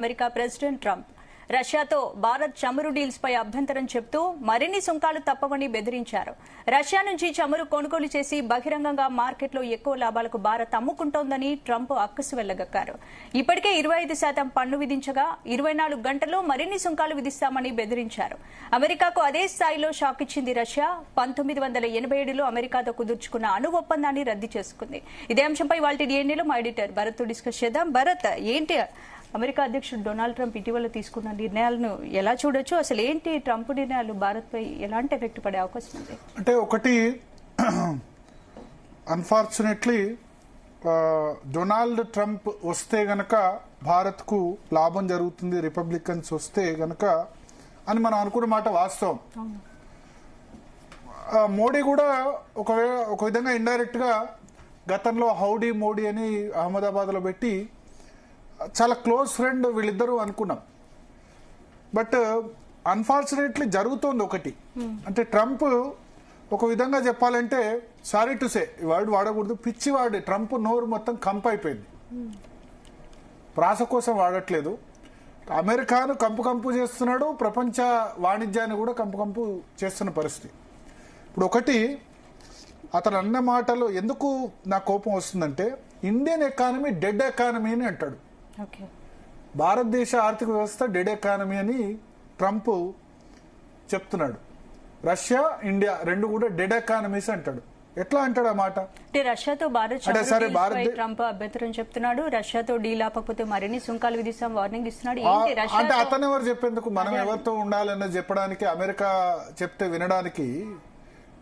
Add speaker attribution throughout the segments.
Speaker 1: America president Trump రష్యాతో భారత్ చమురు deals పై అభ్యంతరం చెప్తూ మరిన్ని సుంకాలు తప్పవని బెదిరించారు. రష్యా నుంచి చమురు కొనుగోలు చేసి బహిరంగంగా మార్కెట్లో ఎక్కువ లాభాలకు భారత్ అమ్ముకుంటోందని ట్రంప్ అక్కసు వెళ్లగక్కారు. ఇప్పటికే 25% పన్ను విధించగా 24 గంటల్లో మరిన్ని సుంకాలు విధిస్తామని బెదిరించారు. అమెరికాకు అదే స్థాయిలో షాక్ ఇచ్చింది రష్యా. 1987లో అమెరికాతో కుదుర్చుకున్న అణు ఒప్పందాన్ని రద్దు చేసుకుంది. ఇదే అంశంపై వాళ్ళ డిఎన్ఏలో మా ఎడిటర్ భరత్ డిస్కస్ చేద్దాం. భరత్, ఏంటి అమెరికా అధ్యక్షుడు డొనాల్డ్ ట్రంప్ ఇటీవల తీసుకున్న నిర్ణయాలను ఎలా చూడొచ్చు? అసలు ఏంటి ట్రంప్ నిర్ణయాలు భారత్ పై ఎలాంటి ఎఫెక్ట్ పడే అవకాశం ఉంది?
Speaker 2: అంటే ఒకటి, అన్ఫార్చునేట్లీ డొనాల్డ్ ట్రంప్ వస్తే గనక భారత్ కు లాభం జరుగుతుంది, రిపబ్లికన్స్ వస్తే గనక అని మనం అనుకున్న మాట వాస్తవం. మోడీ కూడా ఒక విధంగా ఇండైరెక్ట్ గా గతంలో హౌడీ మోడీ అని అహ్మదాబాద్ లో పెట్టి చాలా క్లోజ్ ఫ్రెండ్ వీళ్ళిద్దరూ అనుకున్నాం. బట్ అన్ఫార్చునేట్లీ జరుగుతోంది ఒకటి. అంటే ట్రంప్ ఒక విధంగా చెప్పాలంటే, సారీ టు సే, ఈ వర్డ్ వాడకూడదు, పిచ్చివాడి ట్రంప్ నోరు మొత్తం కంపు అయిపోయింది. ప్రాస కోసం వాడట్లేదు. అమెరికాను కంపు చేస్తున్నాడు, ప్రపంచ వాణిజ్యాన్ని కూడా కంపు చేస్తున్న పరిస్థితి. ఇప్పుడు ఒకటి, అతను అన్న మాటలు ఎందుకు నా కోపం వస్తుందంటే, ఇండియన్ ఎకానమీ డెడ్ ఎకానమీ అని అంటాడు. భారతదేశ ఆర్థిక వ్యవస్థ డెడ్ ఎకానమీ అని ట్రంప్ చెప్తున్నాడు. రష్యా, ఇండియా రెండు కూడా డెడ్ ఎకానమీస్ అంటాడు. ఎట్లా అంటాడు ఆ మాట?
Speaker 1: అంటే రష్యాతో భారత్ ట్రంప్ అభ్యంతరం చెప్తున్నాడు. రష్యాతో డీల్ ఆపకపోతే మరిన్ని సుంకాలు విధిస్తాం వార్నింగ్ ఇస్తున్నాడు.
Speaker 2: అంటే అతను ఎవరు చెప్పేందుకు? మనం ఎవరితో ఉండాలన్నది చెప్పడానికి, అమెరికా చెప్తే వినడానికి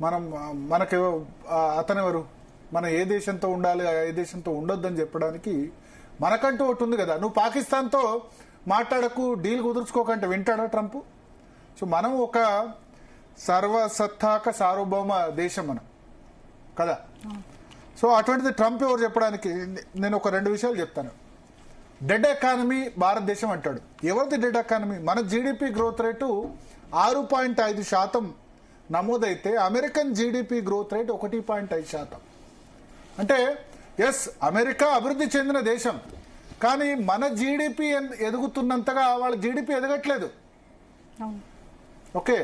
Speaker 2: మనకు అతను ఎవరు? మనం ఏ దేశంతో ఉండాలి, ఏ దేశంతో ఉండొద్దని చెప్పడానికి మనకంటూ ఒకటి ఉంది కదా. నువ్వు పాకిస్తాన్తో మాట్లాడకు, డీల్ కుదుర్చుకోకంటే వింటాడా ట్రంప్? సో మనం ఒక సర్వసత్తాక సార్వభౌమ దేశం మనం కదా. సో అటువంటిది ట్రంప్ ఎవరు చెప్పడానికి? నేను ఒక 2 విషయాలు చెప్తాను. డెడ్ ఎకానమీ భారతదేశం అంటాడు. ఎవరిది డెడ్ ఎకానమీ? మన జీడిపి గ్రోత్ రేటు 6.5% నమోదైతే అమెరికన్ జీడిపి గ్రోత్ రేట్ 1.5%. అంటే ఎస్, అమెరికా అభివృద్ధి చెందిన దేశం, కానీ మన జీడిపి ఎదుగుతున్నంతగా వాళ్ళ జీడిపి ఎదగట్లేదు. ఓకే,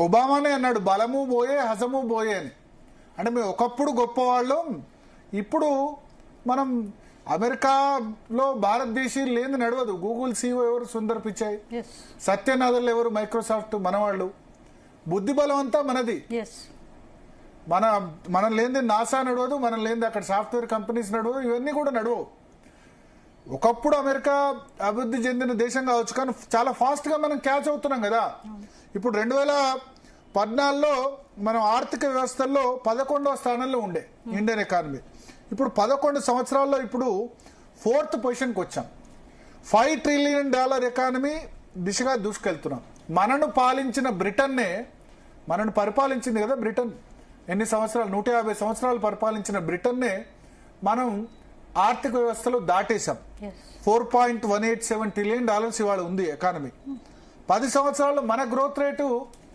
Speaker 2: ఒబామానే అన్నాడు, బలము పోయే హజము పోయే అని. అంటే మేము ఒకప్పుడు గొప్పవాళ్ళం, ఇప్పుడు మనం అమెరికాలో భారతదేశీయులు లేని నడవదు. గూగుల్ సీఓ ఎవరు? సుందర్ పిచాయ్. సత్యనాథల్ ఎవరు? మైక్రోసాఫ్ట్ మనవాళ్ళు. బుద్ధి బలం అంతా మనది. మనం లేనిది నాసా నడవదు, మనం లేనిది అక్కడ సాఫ్ట్వేర్ కంపెనీస్ నడవదు, ఇవన్నీ కూడా నడవవు. ఒకప్పుడు అమెరికా అభివృద్ధి చెందిన దేశం కావచ్చు, కానీ చాలా ఫాస్ట్ గా మనం క్యాచ్ అవుతున్నాం కదా. ఇప్పుడు 2014లో మనం ఆర్థిక వ్యవస్థల్లో 11వ స్థానంలో ఉండే ఇండియన్ ఎకానమీ. ఇప్పుడు 11 సంవత్సరాల్లో ఇప్పుడు 4th పొజిషన్కి వచ్చాం. $5 ట్రిలియన్ ఎకానమీ దిశగా దూసుకెళ్తున్నాం. మనను పరిపాలించింది కదా బ్రిటన్. ఎన్ని సంవత్సరాలు? 150 సంవత్సరాలు పరిపాలించిన బ్రిటన్నే మనం ఆర్థిక వ్యవస్థలో దాటేశాం. $4.187 ట్రిలియన్ ఇవాళ ఉంది ఎకానమీ. 10 సంవత్సరాల్లో మన గ్రోత్ రేటు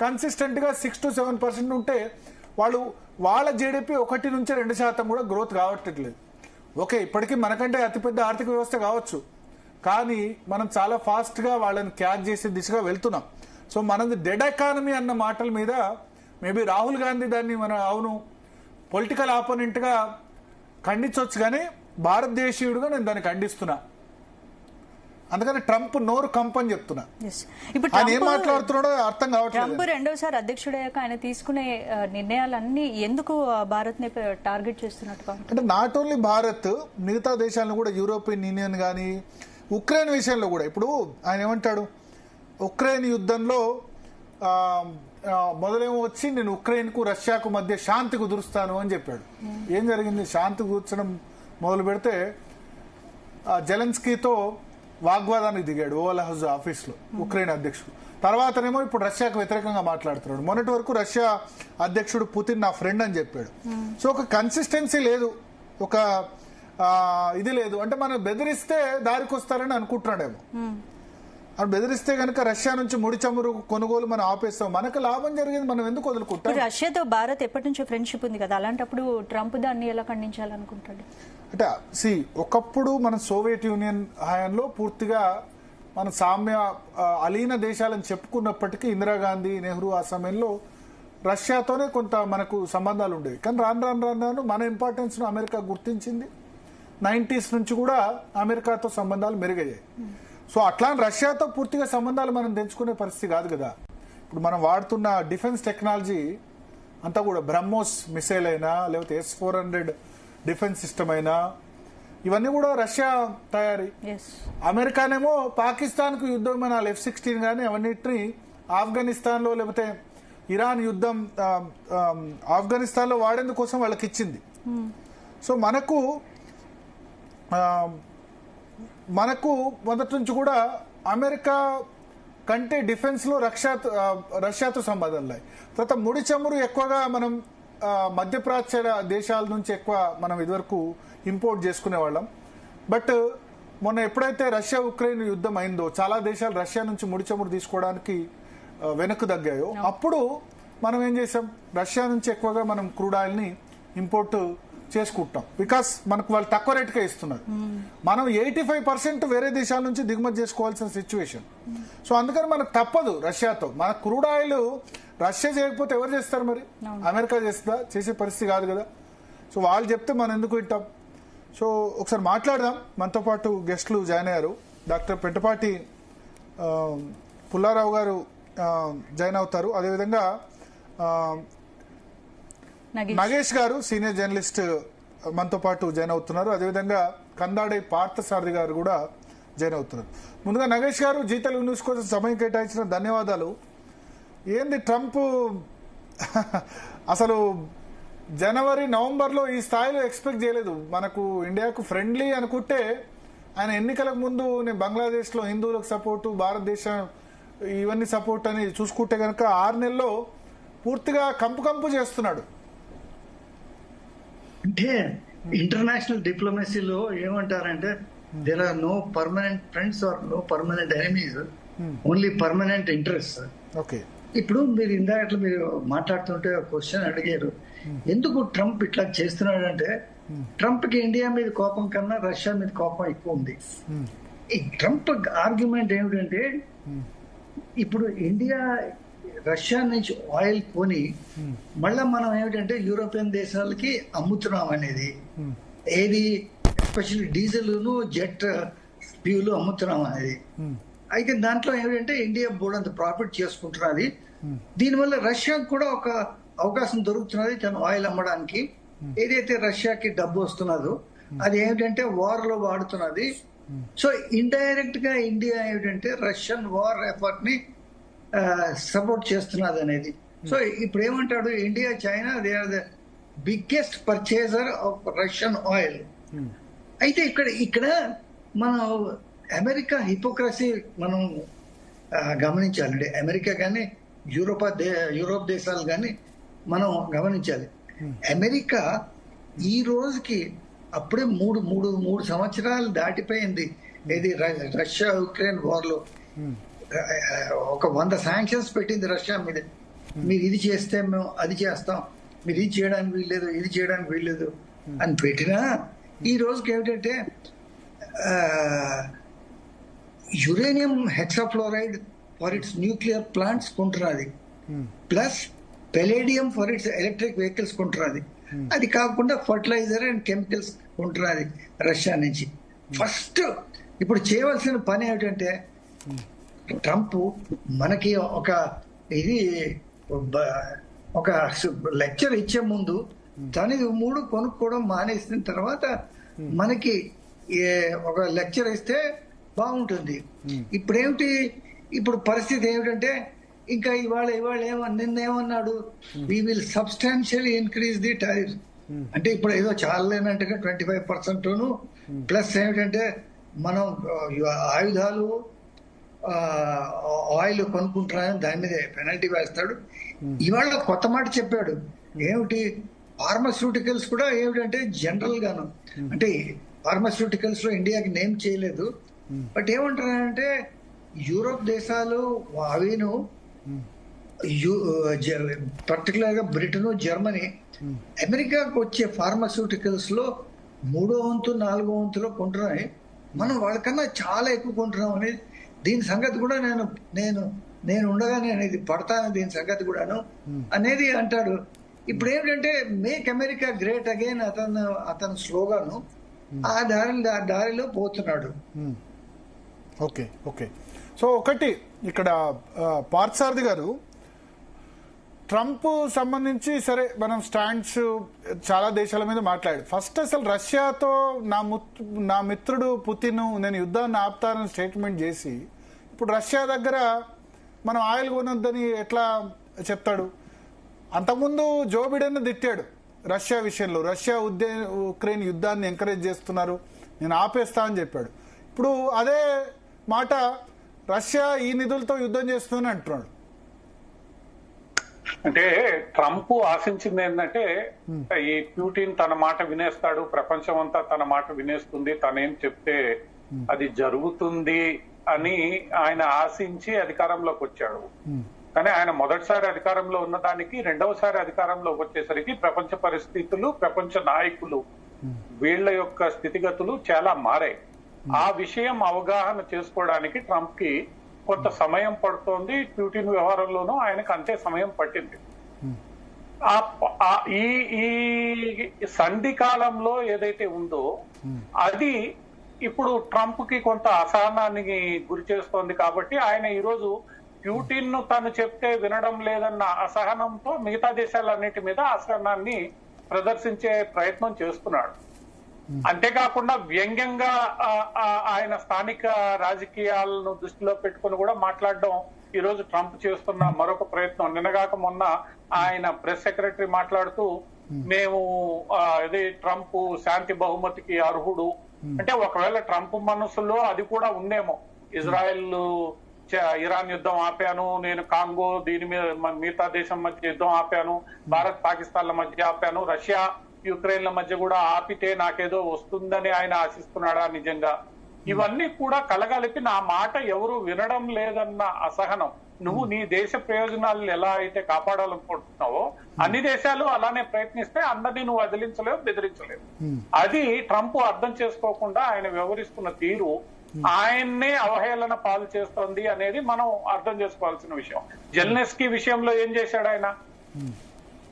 Speaker 2: కన్సిస్టెంట్ గా 6 to 7% ఉంటే వాళ్ళ జీడిపి 1 నుంచి 2% కూడా గ్రోత్ కావట్లేదు. ఓకే, ఇప్పటికీ మనకంటే అతిపెద్ద ఆర్థిక వ్యవస్థ కావచ్చు, కానీ మనం చాలా ఫాస్ట్ గా వాళ్ళని క్యాచ్ చేసే దిశగా వెళ్తున్నాం. సో మనది డెడ్ ఎకానమీ అన్న మాటల మీద మేబీ రాహుల్ గాంధీ దాన్ని అవును పొలిటికల్ ఆపోనెంట్ గా ఖండించవచ్చు, కానీ భారతదేశీయుడుగా నేను దాన్ని ఖండిస్తున్నా. అందుకని ట్రంప్ నోరు కంపని చెప్తున్నా. ఆయన ఏం మాట్లాడుతున్నాడో అర్థం కావట్లేదు.
Speaker 1: ట్రంప్ రెండోసారి అధ్యక్షుడయ్యాక ఆయన తీసుకునే నిర్ణయాలన్నీ ఎందుకు భారత్ ని టార్గెట్ చేస్తున్నట్టుగా?
Speaker 2: అంటే నాట్ ఓన్లీ భారత్, మిగతా దేశాలను కూడా, యూరోపియన్ యూనియన్ కానీ, ఉక్రెయిన్ విషయంలో కూడా. ఇప్పుడు ఆయన ఏమంటాడు? ఉక్రెయిన్ యుద్ధంలో మొదలేమో వచ్చి నేను ఉక్రెయిన్ కు రష్యాకు మధ్య శాంతి కుదురుస్తాను అని చెప్పాడు. ఏం జరిగింది? శాంతి కుదర్చడం మొదలు పెడితే జెలెన్స్కీతో వాగ్వాదానికి దిగాడు ఓవల్ హౌస్ ఆఫీస్ లో ఉక్రెయిన్ అధ్యక్షుడు. తర్వాతనేమో ఇప్పుడు రష్యాకు వ్యతిరేకంగా మాట్లాడుతున్నాడు. మొన్నటి వరకు రష్యా అధ్యక్షుడు పుతిన్ నా ఫ్రెండ్ అని చెప్పాడు. సో ఒక కన్సిస్టెన్సీ లేదు, ఒక ఇది లేదు. అంటే మనం బెదిరిస్తే దారికొస్తారని అనుకుంటున్నాడేమో. అని బెదిరిస్తే కనుక రష్యా నుంచి ముడి చమురు కొనుగోలు మనం ఆపేస్తాం, మనకు లాభం జరిగింది, మనం ఎందుకు వదులుకుంటాం?
Speaker 1: రష్యాతో భారత్ ఎప్పటి నుంచో ఫ్రెండ్షిప్ ఉంది కదా, అలాంటప్పుడు ట్రంప్ దాన్ని ఎలా ఖండించాలనుకుంటాడు?
Speaker 2: అంటే ఒకప్పుడు మన సోవియట్ యూనియన్ హయాంలో పూర్తిగా మన సామ్య అలీన దేశాలని చెప్పుకున్నప్పటికీ ఇందిరాగాంధీ, నెహ్రూ ఆ సమయంలో రష్యాతోనే కొంత మనకు సంబంధాలు ఉండేవి. కానీ రాను మన ఇంపార్టెన్స్ ను అమెరికా గుర్తించింది. 90s నుంచి కూడా అమెరికాతో సంబంధాలు మెరుగయ్యాయి. సో అట్లా రష్యాతో పూర్తిగా సంబంధాలు మనం తెంచుకునే పరిస్థితి కాదు కదా. ఇప్పుడు మనం వాడుతున్న డిఫెన్స్ టెక్నాలజీ అంతా కూడా బ్రహ్మోస్ మిసైల్ అయినా లేకపోతే S-400 డిఫెన్స్ సిస్టమ్ అయినా ఇవన్నీ కూడా రష్యా తయారీ. అమెరికానేమో పాకిస్తాన్ కు యుద్ధం విమానాలు F-16 కానీ అవన్నిటిని ఆఫ్ఘనిస్తాన్ లో లేకపోతే ఇరాన్ యుద్ధం ఆఫ్ఘనిస్తాన్ లో వాడేందుకోసం వాళ్ళకి ఇచ్చింది. సో మనకు మొదటి నుంచి కూడా అమెరికా కంటే డిఫెన్స్ లో రష్యాతో సంబంధాలు ఉన్నాయి. తర్వాత ముడి చమురు ఎక్కువగా మనం మధ్యప్రాచ్య దేశాల నుంచి ఎక్కువ మనం ఇదివరకు ఇంపోర్ట్ చేసుకునే వాళ్ళం. బట్ మొన్న ఎప్పుడైతే రష్యా ఉక్రెయిన్ యుద్ధం అయిందో చాలా దేశాలు రష్యా నుంచి ముడి చమురు తీసుకోవడానికి వెనక్కు తగ్గాయో అప్పుడు మనం ఏం చేసాం, రష్యా నుంచి ఎక్కువగా మనం క్రూడ్ ఆయిల్ ని ఇంపోర్ట్ చేసుకుంటాం. బికాస్ మనకు వాళ్ళు తక్కువ రేటుకే ఇస్తున్నారు. మనం 85% వేరే దేశాల నుంచి దిగుమతి చేసుకోవాల్సిన సిచ్యువేషన్. సో అందుకని మనకు తప్పదు రష్యాతో. మన క్రూడ్ ఆయిల్ రష్యా చేయకపోతే ఎవరు చేస్తారు మరి? అమెరికా చేస్తుందా? చేసే పరిస్థితి కాదు కదా. సో వాళ్ళు చెప్తే మనం ఎందుకు వింటాం. సో ఒకసారి మాట్లాడదాం. మనతో పాటు గెస్టులు జాయిన్ అయ్యారు. డాక్టర్ పెంటపాటి పుల్లారావు గారు జాయిన్ అవుతారు. అదేవిధంగా నగేష్ గారు సీనియర్ జర్నలిస్ట్ మనతో పాటు జాయిన్ అవుతున్నారు. అదేవిధంగా కందాడే పార్థసారథి గారు కూడా జాయిన్ అవుతున్నారు. ముందుగా నగేష్ గారు, జీ తెలుగు న్యూస్ కోసం సమయం కేటాయించిన ధన్యవాదాలు. ఏంది ట్రంప్ అసలు జనవరి నవంబర్లో ఈ స్థాయిలో ఎక్స్పెక్ట్ చేయలేదు. మనకు ఇండియాకు ఫ్రెండ్లీ అనుకుంటే ఆయన ఎన్నికలకు ముందు నేను బంగ్లాదేశ్లో హిందువులకు సపోర్టు, భారతదేశం ఇవన్నీ సపోర్ట్ అని చూసుకుంటే కనుక 6 నెలల్లో పూర్తిగా కంపు చేస్తున్నాడు.
Speaker 3: అంటే ఇంటర్నేషనల్ డిప్లొమసీలో ఏమంటారంటే there are no permanent friends are no permanent enemies, only permanent interest.
Speaker 2: Okay,
Speaker 3: ఇప్పుడు మీరు ఇందాక మీరు మాట్లాడుతుంటే క్వశ్చన్ అడిగారు, ఎందుకు ట్రంప్ ఇట్లా చేస్తున్నాడంటే ట్రంప్ కి ఇండియా మీద కోపం కన్నా రష్యా మీద కోపం ఎక్కువ ఉంది. ఈ ట్రంప్ ఆర్గ్యుమెంట్ ఏమిటంటే ఇప్పుడు ఇండియా రష్యా నుంచి ఆయిల్ కొని మళ్ళా మనం ఏమిటంటే యూరోపియన్ దేశాలకి అమ్ముతున్నాం అనేది, ఏది ఎస్పెషల్లీ డీజిల్ జెట్ ఫ్యూల్ అమ్ముతున్నాం అనేది. అయితే దాంట్లో ఏమిటంటే ఇండియా బోర్డు ప్రాఫిట్ చేసుకుంటున్నది. దీనివల్ల రష్యాకు కూడా ఒక అవకాశం దొరుకుతున్నది తను ఆయిల్ అమ్మడానికి. ఏదైతే రష్యాకి డబ్బు వస్తున్నదో అది ఏమిటంటే వార్ లో వాడుతున్నది. సో ఇండైరెక్ట్ గా ఇండియా ఏమిటంటే రష్యన్ వార్ ఎఫర్ట్ ని సపోర్ట్ చేస్తున్నది అనేది. సో ఇప్పుడు ఏమంటాడు, India China they are the biggest purchaser of Russian oil. అయితే ఇక్కడ మనం అమెరికా హిపోక్రసీ మనం గమనించాలండి. అమెరికా కానీ యూరోప్ దేశాలు కానీ మనం గమనించాలి. అమెరికా ఈ రోజుకి అప్పుడే మూడు సంవత్సరాలు దాటిపోయింది. ఇది రష్యా ఉక్రెయిన్ వార్ లో ఒక 100 శాంక్షన్స్ పెట్టింది రష్యా మీద. మీరు ఇది చేస్తే మేము అది చేస్తాం, మీరు ఇది చేయడానికి వీల్లేదు, ఇది చేయడానికి వీల్లేదు అని పెట్టినా ఈ రోజుకి ఏమిటంటే uranium hexafluoride for its nuclear plants కొంటున్నది, plus palladium for its electric vehicles కొంటున్నది. అది కాకుండా ఫర్టిలైజర్ అండ్ కెమికల్స్ కొంటున్నది రష్యా నుంచి. ఫస్ట్ ఇప్పుడు చేయవలసిన పని ఏమిటంటే ట్రంప్ మనకి ఒక లెక్చర్ ఇచ్చే ముందు తనది 3 కొనుక్కోవడం మానేసిన తర్వాత మనకి ఒక లెక్చర్ ఇస్తే బాగుంటుంది. ఇప్పుడు పరిస్థితి ఏమిటంటే ఇంకా ఇవాళ నిన్నేమన్నాడు, we will substantially increase the tariff. అంటే ఇప్పుడు ఏదో చాలేనంటే 25% ప్లస్ ఏమిటంటే మనం ఆయుధాలు ఆయిల్ కొనుక్కుంటున్నారని దాని మీద పెనల్టీ వేస్తాడు. ఇవాళ కొత్త మాట చెప్పాడు, ఏమిటి ఫార్మాస్యూటికల్స్ కూడా ఏమిటంటే జనరల్ గాను, అంటే ఫార్మాస్యూటికల్స్ లో ఇండియాకి నేమ్ చేయలేదు, బట్ ఏమంటారంటే యూరోప్ దేశాలు అవిను పర్టికులర్ గా బ్రిటన్, జర్మనీ అమెరికాకు వచ్చే ఫార్మాస్యూటికల్స్ లో మూడో వంతు 4వ వంతులో కొంటున్నాయి, మనం వాళ్ళకన్నా చాలా ఎక్కువ కొంటున్నాం అనేది దీని సంగతి కూడా నేను ఉండగా నేను ఇది పడతాను దీని సంగతి కూడాను అనేది అంటాడు. ఇప్పుడు ఏంటంటే మేక్ అమెరికా గ్రేట్ అగైన్ అతను స్లోగాను ఆ దారిలో పోతున్నాడు.
Speaker 2: Okay okay. సో ఒకటి ఇక్కడ పార్థసారథి గారు, ట్రంప్ సంబంధించి సరే మనం స్టాండ్స్ చాలా దేశాల మీద మాట్లాడాడు. ఫస్ట్ అసలు రష్యాతో నా మిత్రుడు పుతిన్ నేను యుద్ధాన్ని ఆపుతానని స్టేట్మెంట్ చేసి ఇప్పుడు రష్యా దగ్గర మనం ఆయిల్ కొనొద్దని ఎట్లా చెప్తాడు? అంతకుముందు జో బిడెన్ తిట్టాడు రష్యా విషయంలో, రష్యా ఉక్రెయిన్ యుద్ధాన్ని ఎంకరేజ్ చేస్తున్నారు, నేను ఆపేస్తా అని చెప్పాడు. ఇప్పుడు అదే మాట రష్యా ఈ నిధులతో యుద్ధం చేస్తుందని అంటున్నాడు.
Speaker 4: అంటే ట్రంప్ ఆశించింది ఏంటంటే ఈ ప్యూటిన్ తన మాట వినేస్తాడు, ప్రపంచం అంతా తన మాట వినేస్తుంది, తనేం చెప్తే అది జరుగుతుంది అని ఆయన ఆశించి అధికారంలోకి వచ్చాడు. కానీ ఆయన మొదటిసారి అధికారంలో ఉన్నదానికి రెండవసారి అధికారంలోకి వచ్చేసరికి ప్రపంచ పరిస్థితులు, ప్రపంచ నాయకులు వీళ్ల యొక్క స్థితిగతులు చాలా మారాయి. ఆ విషయం అవగాహన చేసుకోవడానికి ట్రంప్ కి కొంత సమయం పడుతోంది. ప్యూటిన్ వ్యవహారంలోనూ ఆయనకు అంతే సమయం పట్టింది. ఈ సంధి కాలంలో ఏదైతే ఉందో అది ఇప్పుడు ట్రంప్ కి కొంత అసహనానికి గురి చేస్తోంది. కాబట్టి ఆయన ఈరోజు ప్యూటిన్ ను తను చెప్తే వినడం లేదన్న అసహనంతో మిగతా దేశాలన్నిటి మీద అసహనాన్ని ప్రదర్శించే ప్రయత్నం చేస్తున్నాడు. అంతేకాకుండా వ్యంగ్యంగా ఆయన స్థానిక రాజకీయాలను దృష్టిలో పెట్టుకుని కూడా మాట్లాడడం ఈ రోజు ట్రంప్ చేస్తున్న మరొక ప్రయత్నం. నిన్నగాక మొన్న ఆయన ప్రెస్ సెక్రటరీ మాట్లాడుతూ మేము ఇది ట్రంప్ శాంతి బహుమతికి అర్హుడు అంటే, ఒకవేళ ట్రంప్ మనసులో అది కూడా ఉందేమో, ఇజ్రాయెల్ ఇరాన్ యుద్ధం ఆపాను, నేను కాంగో దీని మీద మిగతా దేశం మధ్య యుద్ధం ఆపాను, భారత్ పాకిస్తాన్ల మధ్య ఆపాను, రష్యా యుక్రెయిన్ల మధ్య కూడా ఆపితే నాకేదో వస్తుందని ఆయన ఆశిస్తున్నాడా నిజంగా? ఇవన్నీ కూడా కలగలిపి నా మాట ఎవరు వినడం లేదన్న అసహనం. నువ్వు నీ దేశ ప్రయోజనాలను ఎలా అయితే కాపాడాలనుకుంటున్నావో అన్ని దేశాలు అలానే ప్రయత్నిస్తే అందరినీ నువ్వు వదిలించలేవు, బెదిరించలేవు. అది ట్రంప్ అర్థం చేసుకోకుండా ఆయన వ్యవహరిస్తున్న తీరు ఆయన్నే అవహేళన పాలు చేస్తోంది అనేది మనం అర్థం చేసుకోవాల్సిన విషయం. జెల్నెస్కీ విషయంలో ఏం చేశాడు ఆయన?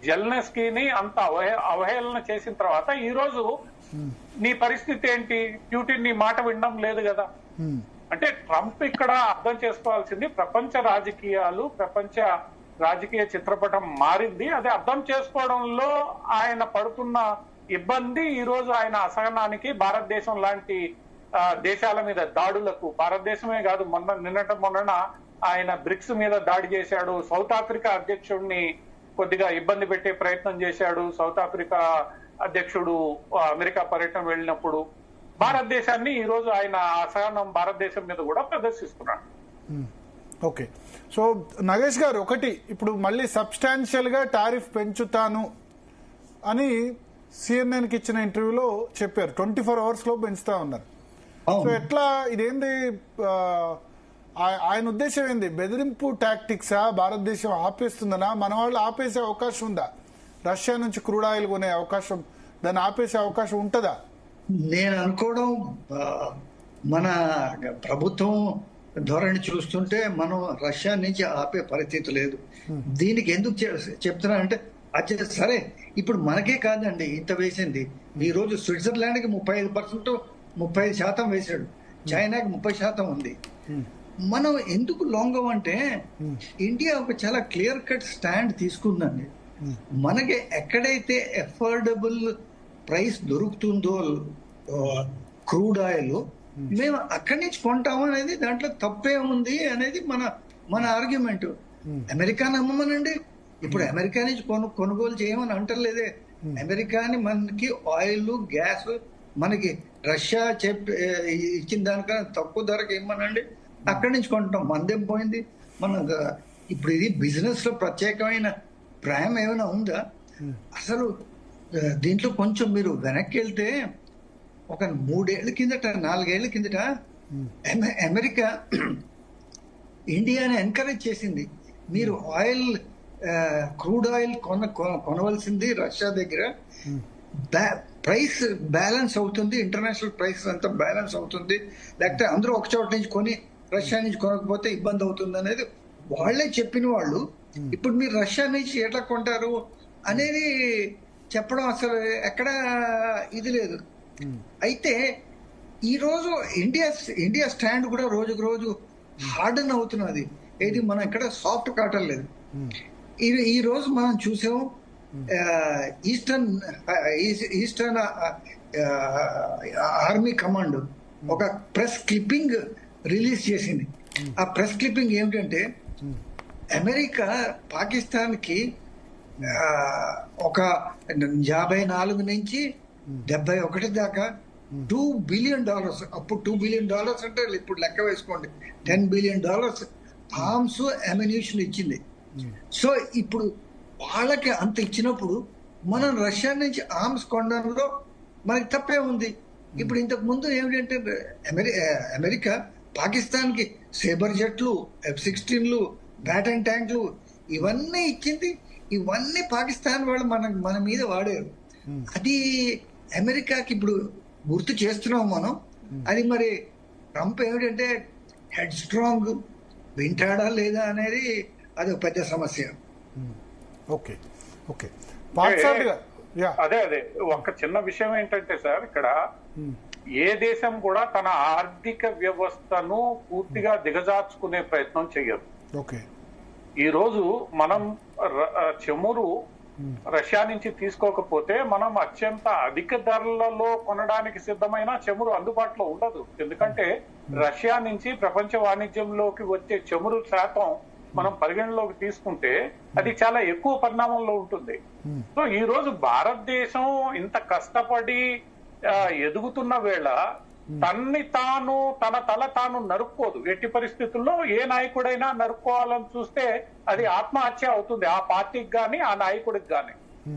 Speaker 4: జెల్నెస్కీని అంత అవహేళన చేసిన తర్వాత ఈ రోజు నీ పరిస్థితి ఏంటి? ప్యూటిన్ నీ మాట వినడం లేదు కదా. అంటే ట్రంప్ ఇక్కడ అర్థం చేసుకోవాల్సింది ప్రపంచ రాజకీయాలు, ప్రపంచ రాజకీయ చిత్రపటం మారింది. అది అర్థం చేసుకోవడంలో ఆయన పడుతున్న ఇబ్బంది ఈ రోజు ఆయన అసహనానికి, భారతదేశం లాంటి దేశాల మీద దాడులకు, భారతదేశమే కాదు మొన్న ఆయన బ్రిక్స్ మీద దాడి చేశాడు, సౌత్ ఆఫ్రికా అధ్యక్షుడిని కొద్దిగా ఇబ్బంది పెట్టే ప్రయత్నం చేశాడు. సౌత్ ఆఫ్రికా అధ్యక్షుడు అమెరికా పర్యటన వెళ్ళినప్పుడు భారతదేశాన్ని ఈ రోజు ఆయన అసహనం భారతదేశం మీద కూడా ప్రదర్శిస్తున్నాడు.
Speaker 2: ఓకే. సో నగేష్ గారు, ఒకటి ఇప్పుడు మళ్ళీ సబ్స్టాన్షియల్ గా టారిఫ్ పెంచుతాను అని CNN కి ఇచ్చిన ఇంటర్వ్యూలో చెప్పారు. 24 hours లో పెంచుతా ఉన్నారు. సో ఎట్లా ఇదేంది? ఆయన ఉద్దేశం ఏంది? బెదిరింపు టాక్టిక్సా? భారతదేశం ఆపేస్తుందనా? మన వాళ్ళు ఆపేసే అవకాశం ఉందా? రష్యా నుంచి క్రూడ్ ఆయిల్ కొనే అవకాశం, దాన్ని ఆపేసే అవకాశం ఉంటుందా?
Speaker 3: నేను అనుకోవడం, మన ప్రభుత్వం ధోరణి చూస్తుంటే మనం రష్యా నుంచి ఆపే పరిస్థితి లేదు. దీనికి ఎందుకు చెప్తున్నా అంటే, అది సరే ఇప్పుడు మనకే కాదండి ఇంత వేసింది. ఈ రోజు స్విట్జర్లాండ్ కి 35% వేశాడు, చైనాకి 30% ఉంది. మనం ఎందుకు లొంగం అంటే, ఇండియా ఒక చాలా క్లియర్ కట్ స్టాండ్ తీసుకుందండి. మనకి ఎక్కడైతే అఫోర్డబుల్ ప్రైస్ దొరుకుతుందో క్రూడ్ ఆయిల్, మేము అక్కడి నుంచి కొంటాము అనేది దాంట్లో తప్పే ఉంది అనేది మన ఆర్గ్యుమెంట్. అమెరికా నమ్మమనండి, ఇప్పుడు అమెరికా నుంచి కొనుగోలు చేయమని అంటలేదే. అమెరికాని మనకి ఆయిల్, గ్యాస్ మనకి రష్యా ఇచ్చిన దానికన్నా తక్కువ ధరకు ఇమ్మనండి, అక్కడి నుంచి కొంటాం. మందేం పోయింది? మన ఇప్పుడు ఇది బిజినెస్ లో ప్రత్యేకమైన ప్రాయం ఏమైనా ఉందా అసలు? దీంట్లో కొంచెం మీరు వెనక్కి వెళ్తే ఒక 3 ఏళ్ల కిందట, 4 ఏళ్ల కిందట అమెరికా ఇండియాని ఎంకరేజ్ చేసింది. మీరు ఆయిల్, క్రూడ్ ఆయిల్ కొనవలసింది రష్యా దగ్గర, ప్రైస్ బ్యాలెన్స్ అవుతుంది, ఇంటర్నేషనల్ ప్రైస్ అంతా బ్యాలెన్స్ అవుతుంది, లేకపోతే అందరూ ఒక చోట నుంచి కొని రష్యా నుంచి కొనకపోతే ఇబ్బంది అవుతుంది అనేది వాళ్లే చెప్పిన వాళ్ళు. ఇప్పుడు మీరు రష్యా నుంచి ఎట్లా కొంటారు అనేది చెప్పడం అసలు ఎక్కడ ఇది లేదు. అయితే ఈ రోజు ఇండియా స్టాండ్ కూడా రోజుకు రోజు హార్డన్ అవుతున్నది. ఏది మనం ఇక్కడ సాఫ్ట్ కాటన్ లేదు. ఈ రోజు మనం చూసాం ఈస్టర్న్ ఆర్మీ కమాండ్ ఒక ప్రెస్ క్లిప్పింగ్ రిలీజ్ చేసింది. ఆ ప్రెస్ క్లిప్పింగ్ ఏమిటంటే అమెరికా పాకిస్తాన్ కి ఒక 54 నుంచి 71 దాకా $2 బిలియన్, అప్పుడు $2 బిలియన్ అంటే ఇప్పుడు లెక్క వేసుకోండి $10 బిలియన్ ఆర్మ్స్ అమ్యునిషన్ ఇచ్చింది. సో ఇప్పుడు వాళ్ళకి అంత ఇచ్చినప్పుడు మనం రష్యా నుంచి ఆర్మ్స్ కొనడంలో మనకి తప్పే ఉంది. ఇప్పుడు ఇంతకు ముందు ఏమిటంటే అమెరికా పాకిస్తాన్ కి సేబర్ జెట్లు, F-16లు, బ్యాటన్ ట్యాంక్లు ఇవన్నీ ఇచ్చింది. ఇవన్నీ పాకిస్తాన్ వాళ్ళు మన మీద వాడారు. అది అమెరికాకి ఇప్పుడు గుర్తు చేస్తున్నాం మనం. అది మరి ట్రంప్ ఏమిటంటే హెడ్ స్ట్రాంగ్, వింటాడా లేదా అనేది అది ఒక పెద్ద సమస్య.
Speaker 2: ఓకే ఓకే
Speaker 4: అదే ఒక చిన్న విషయం ఏంటంటే సార్, ఇక్కడ ఏ దేశం కూడా తన ఆర్థిక వ్యవస్థను పూర్తిగా దిగజార్చుకునే ప్రయత్నం చేయదు.
Speaker 2: ఓకే,
Speaker 4: ఈ రోజు మనం చమురు రష్యా నుంచి తీసుకోకపోతే మనం అత్యంత అధిక ధరలలో కొనడానికి సిద్ధమైన చమురు అందుబాటులో ఉండదు. ఎందుకంటే రష్యా నుంచి ప్రపంచ వాణిజ్యంలోకి వచ్చే చమురు శాతం మనం పరిగణలోకి తీసుకుంటే అది చాలా ఎక్కువ పరిణామంలో ఉంటుంది. సో ఈ రోజు భారతదేశం ఇంత కష్టపడి ఎదుగుతున్న వేళ తన తల తాను నరుక్కోదు. ఎట్టి పరిస్థితుల్లో ఏ నాయకుడైనా నరుక్కోవాలని చూస్తే అది ఆత్మహత్య అవుతుంది, ఆ పార్టీకి గాని ఆ నాయకుడికి గాని.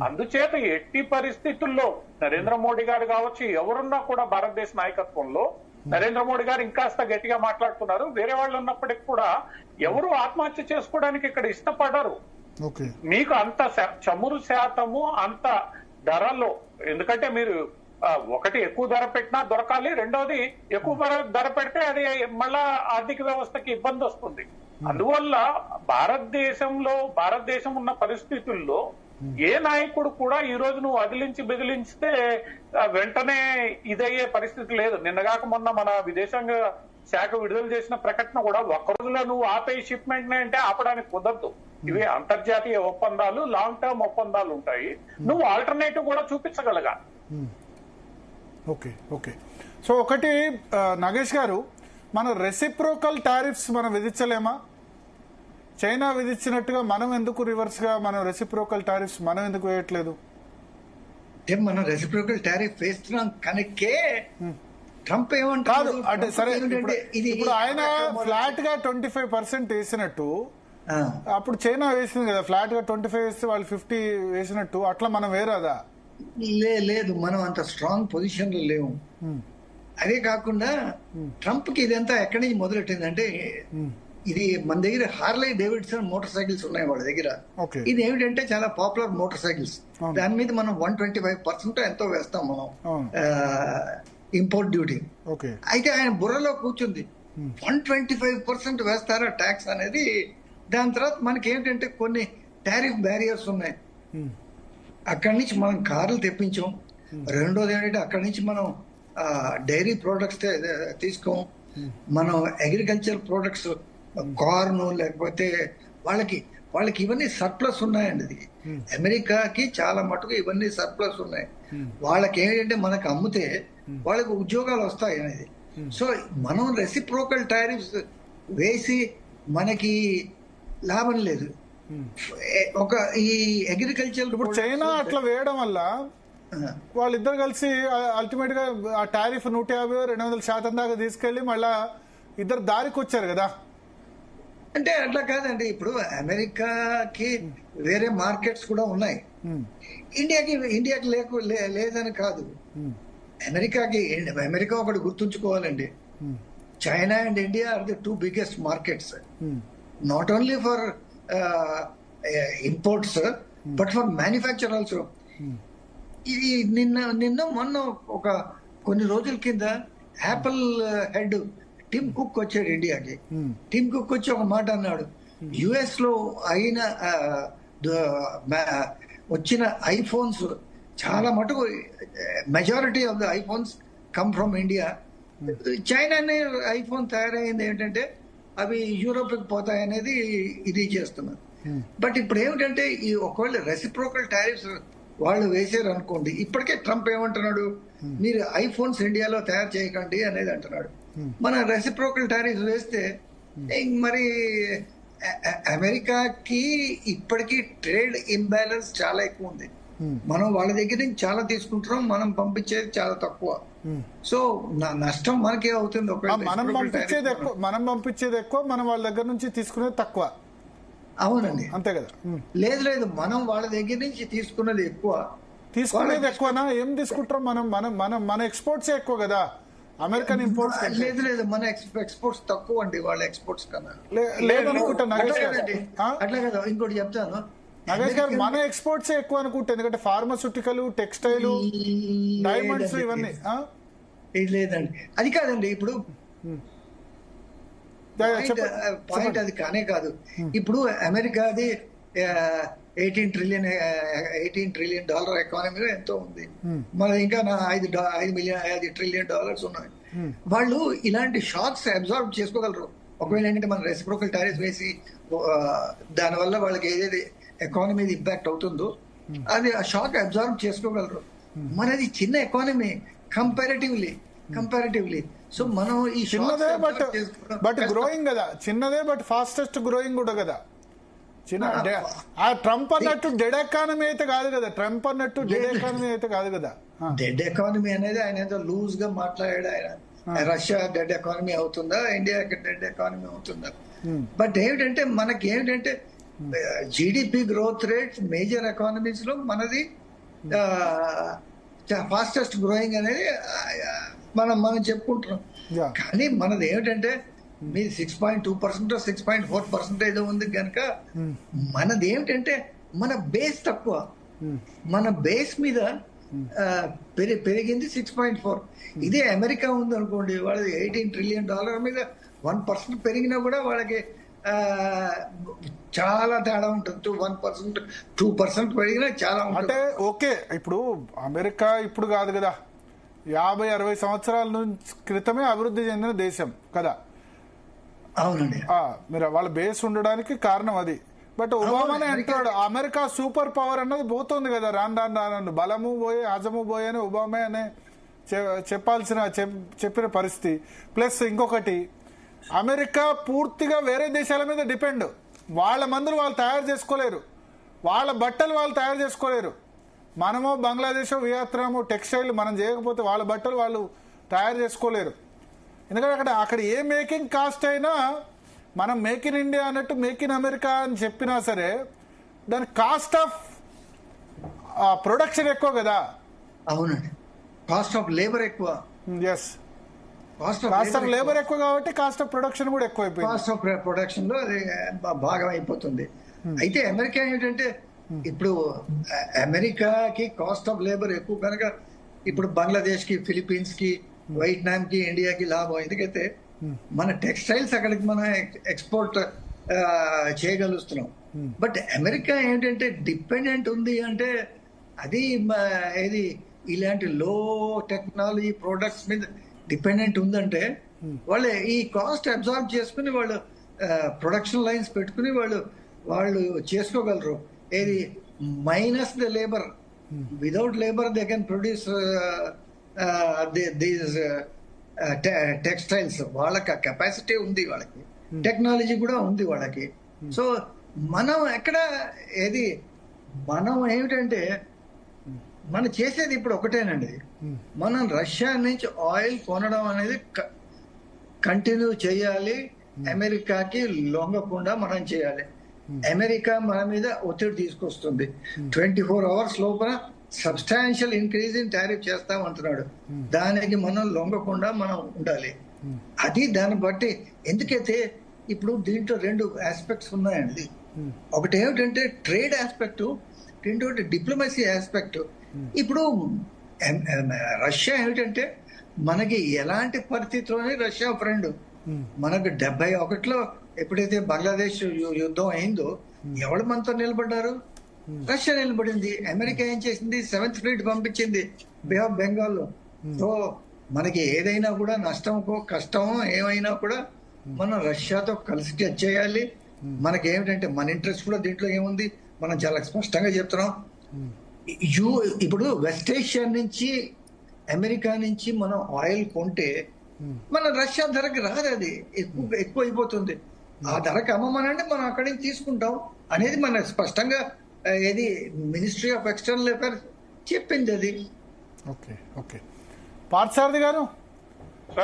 Speaker 4: అందుచేత ఎట్టి పరిస్థితుల్లో నరేంద్ర మోడీ గారు కావచ్చు, ఎవరున్నా కూడా భారతదేశ నాయకత్వంలో నరేంద్ర మోడీ గారు ఇంకాస్త గట్టిగా మాట్లాడుతున్నారు. వేరే వాళ్ళు ఉన్నప్పటికీ కూడా ఎవరు ఆత్మహత్య చేసుకోవడానికి ఇక్కడ ఇష్టపడరు. మీకు అంత చమురు శాతము అంత ధరలో, ఎందుకంటే మీరు ఒకటి ఎక్కువ ధర పెట్టినా దొరకాలి, రెండోది ఎక్కువ ధర పెడితే అది మళ్ళా ఆర్థిక వ్యవస్థకి ఇబ్బంది వస్తుంది. అందువల్ల భారతదేశం ఉన్న పరిస్థితుల్లో ఏ నాయకుడు కూడా ఈ రోజు నువ్వు అదిలించి బెదిలించితే వెంటనే ఇదయ్యే పరిస్థితి లేదు. నిన్నగాక మొన్న మన విదేశాంగ శాఖ విడుదల చేసిన ప్రకటన కూడా ఒక్క రోజులో నువ్వు ఆపే షిప్మెంట్ నే అంటే ఆపడానికి కుదరదు. ఇవి అంతర్జాతీయ ఒప్పందాలు, లాంగ్ టర్మ్ ఒప్పందాలు ఉంటాయి. నువ్వు ఆల్టర్నేటివ్ కూడా చూపించగలగా.
Speaker 2: ఓకే ఓకే సో ఒకటి నాగేష్ గారు, మన రెసిప్రోకల్ టారిఫ్స్ మనం విధించలేమా? చైనా విధించినట్టుగా మనం ఎందుకు రివర్స్ గా మనం రెసిప్రోకల్ టారిఫ్స్ మనం ఎందుకు వేయట్లేదు?
Speaker 3: మనం రెసిప్రోకల్ టారిఫ్ వేస్తున్నాం కనుకే ట్రంప్
Speaker 2: కాదు అంటే సరే, ఇప్పుడు ఆయన ఫ్లాట్ గా 25% వేసినట్టు, అప్పుడు చైనా వేసింది కదా ఫ్లాట్ గా 25 వేస్తే వాళ్ళు 50 వేసినట్టు, అట్లా మనం వేరాదా?
Speaker 3: లేదు, మనం అంత స్ట్రాంగ్ పొజిషన్ లో లేవు. అదే కాకుండా ట్రంప్ కి ఇదంతా ఎక్కడి నుంచి మొదలెట్టిందంటే, ఇది మన దగ్గర హార్లీ డేవిడ్సన్ మోటార్ సైకిల్స్ ఉన్నాయి వాళ్ళ దగ్గర. ఇది ఏమిటంటే చాలా పాపులర్ మోటార్ సైకిల్స్. దాని మీద మనం 125% ఎంతో వేస్తాం మనం ఇంపోర్ట్ డ్యూటీ. అయితే ఆయన బుర్రలో కూర్చుంది 125% వేస్తారా ట్యాక్స్ అనేది. దాని తర్వాత మనకి ఏంటంటే కొన్ని టారిఫ్ బ్యారియర్స్ ఉన్నాయి. అక్కడి నుంచి మనం కార్లు తెప్పించాం. రెండోది ఏంటంటే అక్కడి నుంచి మనం డైరీ ప్రోడక్ట్స్ తీసుకోం. మనం అగ్రికల్చర్ ప్రోడక్ట్స్ కార్న్ లేకపోతే వాళ్ళకి ఇవన్నీ సర్ప్లస్ ఉన్నాయండి. అమెరికాకి చాలా మటుకు ఇవన్నీ సర్ప్లస్ ఉన్నాయి. వాళ్ళకి ఏంటంటే మనకు అమ్మితే వాళ్ళకి ఉద్యోగాలు వస్తాయి అనేది. సో మనం రెసిప్రోకల్ టారిఫ్స్ వేసి మనకి లాభం లేదు. ఒక ఈ అగ్రికల్చర్
Speaker 2: ఇప్పుడు చైనా అట్లా వేయడం వల్ల వాళ్ళిద్దరు కలిసి అల్టిమేట్ గా ఆ టారిఫ్ 150-200% దాకా తీసుకెళ్లి మళ్ళా ఇద్దరు దారికి వచ్చారు కదా.
Speaker 3: అంటే అట్లా కాదండి, ఇప్పుడు అమెరికాకి వేరే మార్కెట్స్ కూడా ఉన్నాయి. ఇండియాకి లేదని కాదు. అమెరికా ఒకటి గుర్తుంచుకోవాలండి, China and India are the 2 biggest markets, not only for imports but for manufacture also. ఇది నిన్న మొన్న ఒక కొన్ని రోజుల కింద యాపిల్ హెడ్ టిమ్ కుక్ వచ్చాడు ఇండియాకి. టిమ్ కుక్ వచ్చి ఒక మాట అన్నాడు, యుఎస్ లో అయిన వచ్చిన ఐఫోన్స్ చాలా మటుకు majority of the iPhones come from India. చైనానే ఐఫోన్ తయారైంది ఏంటంటే అవి యూరోప్కి పోతాయనేది ఇది చేస్తున్నారు. బట్ ఇప్పుడు ఏమిటంటే ఈ ఒకవేళ రెసిప్రోకల్ టారిఫ్స్ వాళ్ళు వేసారు అనుకోండి, ఇప్పటికే ట్రంప్ ఏమంటున్నాడు, మీరు ఐఫోన్స్ ఇండియాలో తయారు చేయకండి అనేది అంటున్నాడు. మన రెసిప్రోకల్ టారిఫ్స్ వేస్తే మరి అమెరికాకి ఇప్పటికీ ట్రేడ్ ఇంబ్యాలెన్స్ చాలా ఎక్కువ ఉంది. మనం వాళ్ళ దగ్గర నుంచి చాలా తీసుకుంటున్నాం, మనం పంపించేది చాలా తక్కువ. సో నష్టం మనకే అవుతుంది.
Speaker 2: మనం పంపించేది ఎక్కువ, మనం వాళ్ళ దగ్గర నుంచి తీసుకునేది తక్కువ.
Speaker 3: అవునండి,
Speaker 2: అంతే కదా.
Speaker 3: లేదు మనం వాళ్ళ దగ్గర నుంచి తీసుకున్నది ఎక్కువ.
Speaker 2: తీసుకునేది ఎక్కువనా? ఏం తీసుకుంటాం మనం? మన ఎక్స్పోర్ట్స్ ఎక్కువ కదా, అమెరికన్ ఇంపోర్ట్స్.
Speaker 3: లేదు మన ఎక్స్పోర్ట్స్ తక్కువ అండి వాళ్ళ ఎక్స్పోర్ట్స్ కన్నా.
Speaker 2: లేదనుకుంటా నగేష్ గారు.
Speaker 3: అట్లా కదా, ఇంకోటి చెప్తాను
Speaker 2: నగేష్ గారు, మన ఎక్స్పోర్ట్స్ ఎక్కువ అనుకుంటా, ఎందుకంటే ఫార్మాస్యూటికల్, టెక్స్టైల్, డైమండ్స్ ఇవన్నీ.
Speaker 3: లేదండి, అది కాదండి. ఇప్పుడు పాయింట్ అది కానే కాదు. ఇప్పుడు అమెరికాది $18 ట్రిలియన్ ఎకానమీలో ఎంతో ఉంది. మన ఇంకా $5 ట్రిలియన్ ఉన్నాయి. వాళ్ళు ఇలాంటి షాక్స్ అబ్జార్బ్ చేసుకోగలరు. ఒకవేళ ఏంటంటే మన రెసిప్రోకల్ టారిఫ్ వేసి దానివల్ల వాళ్ళకి ఏదైతే ఎకానమీ ఇంపాక్ట్ అవుతుందో అది ఆ షాక్ అబ్జార్బ్ చేసుకోగలరు. మనది చిన్న ఎకానమీ కంపారిటివ్లీ. సో మనం ఈ
Speaker 2: చిన్నదే బట్ గ్రోయింగ్ కదా, చిన్నదే బట్ ఫాస్టెస్ట్ గ్రోయింగ్ కూడా కదా. ట్రంప్ అన్నట్టు డెడ్ ఎకానమీ అయితే కాదు కదా.
Speaker 3: డెడ్ ఎకానమీ అనేది ఆయన ఏదో లూజ్ గా మాట్లాడాడు. ఆయన రష్యా డెడ్ ఎకానమీ అవుతుందా, ఇండియా డెడ్ ఎకానమీ అవుతుందా? బట్ ఏమిటంటే మనకి ఏమిటంటే GDP growth rate major economies లో మనది ఫాస్టెస్ట్ గ్రోయింగ్ అనేది మనం చెప్పుకుంటున్నాం. కానీ మనది ఏమిటంటే మీది 6.2% 6.4% ఏదో ఉంది కనుక మనది ఏమిటంటే మన బేస్ తక్కువ. మన బేస్ మీద పెరిగింది 6.4. ఇదే అమెరికా ఉంది అనుకోండి, వాళ్ళది $18 ట్రిలియన్ మీద 1% పెరిగినా కూడా వాళ్ళకి చాలా తేడా ఉంటుంది. 1% 2% పెరిగినా చాలా ఉంటుంది.
Speaker 2: అంటే ఓకే, ఇప్పుడు అమెరికా ఇప్పుడు కాదు కదా, 50-60 సంవత్సరాల నుంచి క్రితమే అభివృద్ధి చెందిన దేశం కదా.
Speaker 3: అవునండి,
Speaker 2: మీరు వాళ్ళ బేస్ ఉండడానికి కారణం అది. బట్ ఒబామానే అంటాడు అమెరికా సూపర్ పవర్ అన్నది పోతుంది కదా రాను. బలము పోయి హజము పోయి అని ఒబామా అనే చెప్పిన పరిస్థితి. ప్లస్ ఇంకొకటి, అమెరికా పూర్తిగా వేరే దేశాల మీద డిపెండ్. వాళ్ళ మందులు వాళ్ళు తయారు చేసుకోలేరు, వాళ్ళ బట్టలు వాళ్ళు తయారు చేసుకోలేరు. మనమో బంగ్లాదేశ్, వియత్నాము టెక్స్టైల్ మనం చేయకపోతే వాళ్ళ బట్టలు వాళ్ళు తయారు చేసుకోలేరు. ఎందుకంటే అక్కడ ఏ మేకింగ్ కాస్ట్ అయినా మనం మేక్ ఇన్ ఇండియా అన్నట్టు మేక్ ఇన్ అమెరికా అని చెప్పినా సరే దాని కాస్ట్ ఆఫ్ ప్రొడక్షన్ ఎక్కువ కదా.
Speaker 3: అవునండి, కాస్ట్ ఆఫ్ లేబర్ ఎక్కువ.
Speaker 2: ఎస్, కాస్ట్ ఆఫ్ లేబర్ ఎక్కువ కాబట్టి కాస్ట్ ఆఫ్ ప్రొడక్షన్ కూడా ఎక్కువ అయిపోయింది.
Speaker 3: కాస్ట్ ఆఫ్ ప్రొడక్షన్ లో అది భాగం అయిపోతుంది. అయితే అమెరికా ఏంటంటే ఇప్పుడు అమెరికాకి కాస్ట్ ఆఫ్ లేబర్ ఎక్కువ కనుక ఇప్పుడు బంగ్లాదేశ్ కి, ఫిలిప్పీన్స్ కి, వియత్నాం కి, ఇండియాకి లాభం. ఎందుకైతే మన టెక్స్టైల్స్ అక్కడికి మనం ఎక్స్పోర్ట్ చేయగలుగుతున్నాం. బట్ అమెరికా ఏంటంటే డిపెండెంట్ ఉంది అంటే అది ఏది ఇలాంటి లో టెక్నాలజీ ప్రొడక్ట్స్ మీద డిపెండెంట్ ఉందంటే వాళ్ళు ఈ కాస్ట్ అబ్జార్బ్ చేసుకుని వాళ్ళు ప్రొడక్షన్ లైన్స్ పెట్టుకుని వాళ్ళు చేసుకోగలరు. ఏది minus the labour. Without labour they can produce these textiles. వాళ్ళకి కెపాసిటీ ఉంది, వాళ్ళకి టెక్నాలజీ కూడా ఉంది వాళ్ళకి. సో మనం ఎక్కడ ఏది మనం ఏమిటంటే మనం చేసేది ఇప్పుడు ఒకటేనండి, మనం రష్యా నుంచి ఆయిల్ కొనడం అనేది కంటిన్యూ చేయాలి. అమెరికాకి లొంగకుండా మనం చేయాలి. అమెరికా మన మీద ఒత్తిడి తీసుకొస్తుంది. 24 hours లోపల సబ్స్టాన్షియల్ ఇంక్రీజ్ ఇన్ టారిఫ్ చేస్తామంటున్నాడు. దానికి మనం లొంగకుండా మనం ఉండాలి. అది దాన్ని బట్టి ఎందుకైతే ఇప్పుడు దీంట్లో 2 ఆస్పెక్ట్స్ ఉన్నాయండి. ఒకటి ఏమిటంటే ట్రేడ్ ఆస్పెక్ట్, రెండోటి డిప్లొమసీ ఆస్పెక్ట్. ఇప్పుడు రష్యా ఏమిటంటే మనకి ఎలాంటి పరిస్థితిలోనే రష్యా ఫ్రెండ్. మనకు 71లో ఎప్పుడైతే బంగ్లాదేశ్ యుద్ధం అయిందో ఎవరు మనతో నిలబడ్డారు? రష్యా నిలబడింది. అమెరికా ఏం చేసింది? 7th ఫ్లీట్ పంపించింది బే ఆఫ్ బెంగాల్లో. సో మనకి ఏదైనా కూడా నష్టమో కష్టమో ఏమైనా కూడా మనం రష్యాతో కలిసి చేయాలి. మనకి ఏమిటంటే మన ఇంట్రెస్ట్ కూడా దీంట్లో ఏముంది మనం చాలా స్పష్టంగా చెప్తున్నాం. ఇప్పుడు వెస్ట్ ఏషియా నుంచి అమెరికా నుంచి మనం ఆయిల్ కొంటే మన రష్యా ధరకి రాదు, అది ఎక్కువ అయిపోతుంది. ఆ ధరకి అమ్మమనంటే మనం అక్కడి నుంచి తీసుకుంటాం అనేది మన స్పష్టంగా ఏది మినిస్ట్రీ ఆఫ్ ఎక్స్టర్నల్ అఫైర్స్ చెప్పింది అది.
Speaker 2: ఓకే ఓకే పార్థసారథి గారు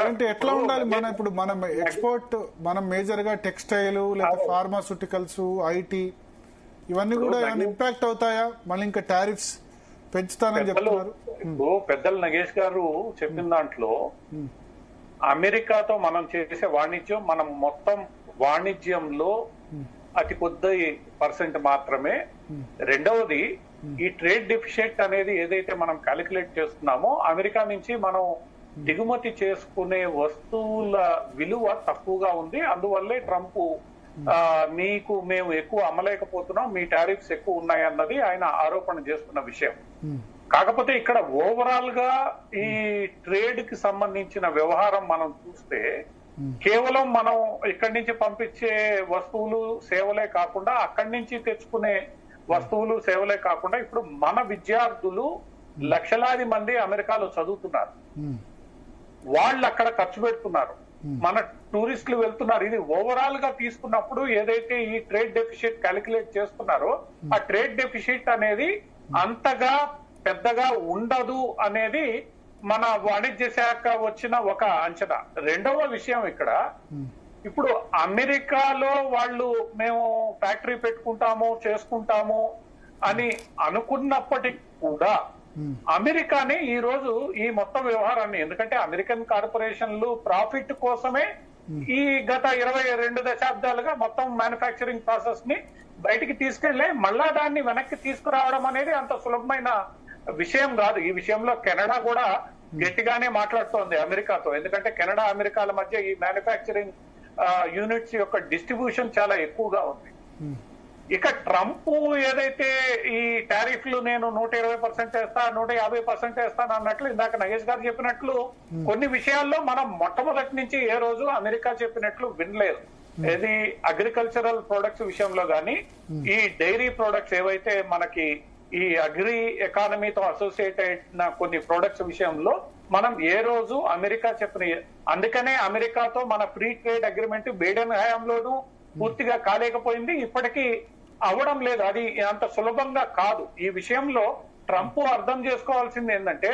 Speaker 2: అంటే ఎట్లా ఉండాలి మన ఇప్పుడు మనం ఎక్స్పోర్ట్ మనం మేజర్ గా టెక్స్టైల్ లేదా ఫార్మాస్యూటికల్స్ ఐటీ ఇవన్నీ కూడా ఏమైనా ఇంపాక్ట్ అవుతాయా? మళ్ళీ ఇంకా టారిఫ్స్ పెంచుతానని చెప్తున్నారు.
Speaker 4: పెద్దలు నగేష్ గారు చెప్పిన దాంట్లో అమెరికాతో మనం చేసే వాణిజ్యం మనం మొత్తం వాణిజ్యంలో అతి కొద్ది % మాత్రమే. రెండవది ఈ ట్రేడ్ డెఫిసిట్ అనేది ఏదైతే మనం క్యాలిక్యులేట్ చేస్తున్నామో అమెరికా నుంచి మనం దిగుమతి చేసుకునే వస్తువుల విలువ తక్కువగా ఉంది. అందువల్లే ట్రంప్ మీకు మేము ఎక్కువ అమ్మలేకపోతున్నాం, మీ టారిఫ్స్ ఎక్కువ ఉన్నాయి అన్నది ఆయన ఆరోపణ చేస్తున్న విషయం. కాకపోతే ఇక్కడ ఓవరాల్ గా ఈ ట్రేడ్ కి సంబంధించిన వ్యవహారం మనం చూస్తే కేవలం మనం ఇక్కడి నుంచి పంపించే వస్తువులు సేవలే కాకుండా అక్కడి నుంచి తెచ్చుకునే వస్తువులు సేవలే కాకుండా ఇప్పుడు మన విద్యార్థులు లక్షలాది మంది అమెరికాలో చదువుతున్నారు, వాళ్ళు అక్కడ ఖర్చు పెడుతున్నారు, మన టూరిస్టులు వెళ్తున్నారు. ఇది ఓవరాల్ గా తీసుకున్నప్పుడు ఏదైతే ఈ ట్రేడ్ డెఫిసిట్ క్యాలిక్యులేట్ చేస్తున్నారో ఆ ట్రేడ్ డెఫిసిట్ అనేది అంతగా పెద్దగా ఉండదు అనేది మన వాణిజ్య శాఖ వచ్చిన ఒక అంచనా. రెండవ విషయం ఇక్కడ ఇప్పుడు అమెరికాలో వాళ్ళు మేము ఫ్యాక్టరీ పెట్టుకుంటాము చేసుకుంటాము అని అనుకున్నప్పటికీ కూడా అమెరికానే ఈ రోజు ఈ మొత్తం వ్యవహారాన్ని, ఎందుకంటే అమెరికన్ కార్పొరేషన్లు ప్రాఫిట్ కోసమే ఈ గత 22 దశాబ్దాలుగా మొత్తం మ్యానుఫ్యాక్చరింగ్ ప్రాసెస్ ని బయటికి తీసుకెళ్లే మళ్ళా దాన్ని వెనక్కి తీసుకురావడం అనేది అంత సులభమైన విషయం కాదు. ఈ విషయంలో కెనడా కూడా గట్టిగానే మాట్లాడుతోంది అమెరికాతో, ఎందుకంటే కెనడా అమెరికాల మధ్య ఈ మ్యానుఫ్యాక్చరింగ్ యూనిట్స్ యొక్క డిస్ట్రిబ్యూషన్ చాలా ఎక్కువగా ఉంది. ఇక ట్రంప్ ఏదైతే ఈ టారిఫ్లు నేను 120% వేస్తా 150% వేస్తాను అన్నట్లు ఇందాక నగేష్ గారు చెప్పినట్లు కొన్ని విషయాల్లో మనం మొట్టమొదటి నుంచి ఏ రోజు అమెరికా చెప్పినట్లు వినలేదు. ఏది అగ్రికల్చరల్ ప్రొడక్ట్స్ విషయంలో గానీ ఈ డైరీ ప్రొడక్ట్స్ ఏవైతే మనకి ఈ అగ్రి ఎకానమీతో అసోసియేట్ అయిన కొన్ని ప్రొడక్ట్స్ విషయంలో మనం ఏ రోజు అమెరికా చెప్పిన, అందుకనే అమెరికాతో మన ఫ్రీ ట్రేడ్ అగ్రిమెంట్ బైడెన్ హయాంలోనూ పూర్తిగా కాలేకపోయింది, ఇప్పటికీ అవడం లేదు. అది అంత సులభంగా కాదు. ఈ విషయంలో ట్రంప్ అర్థం చేసుకోవాల్సింది ఏంటంటే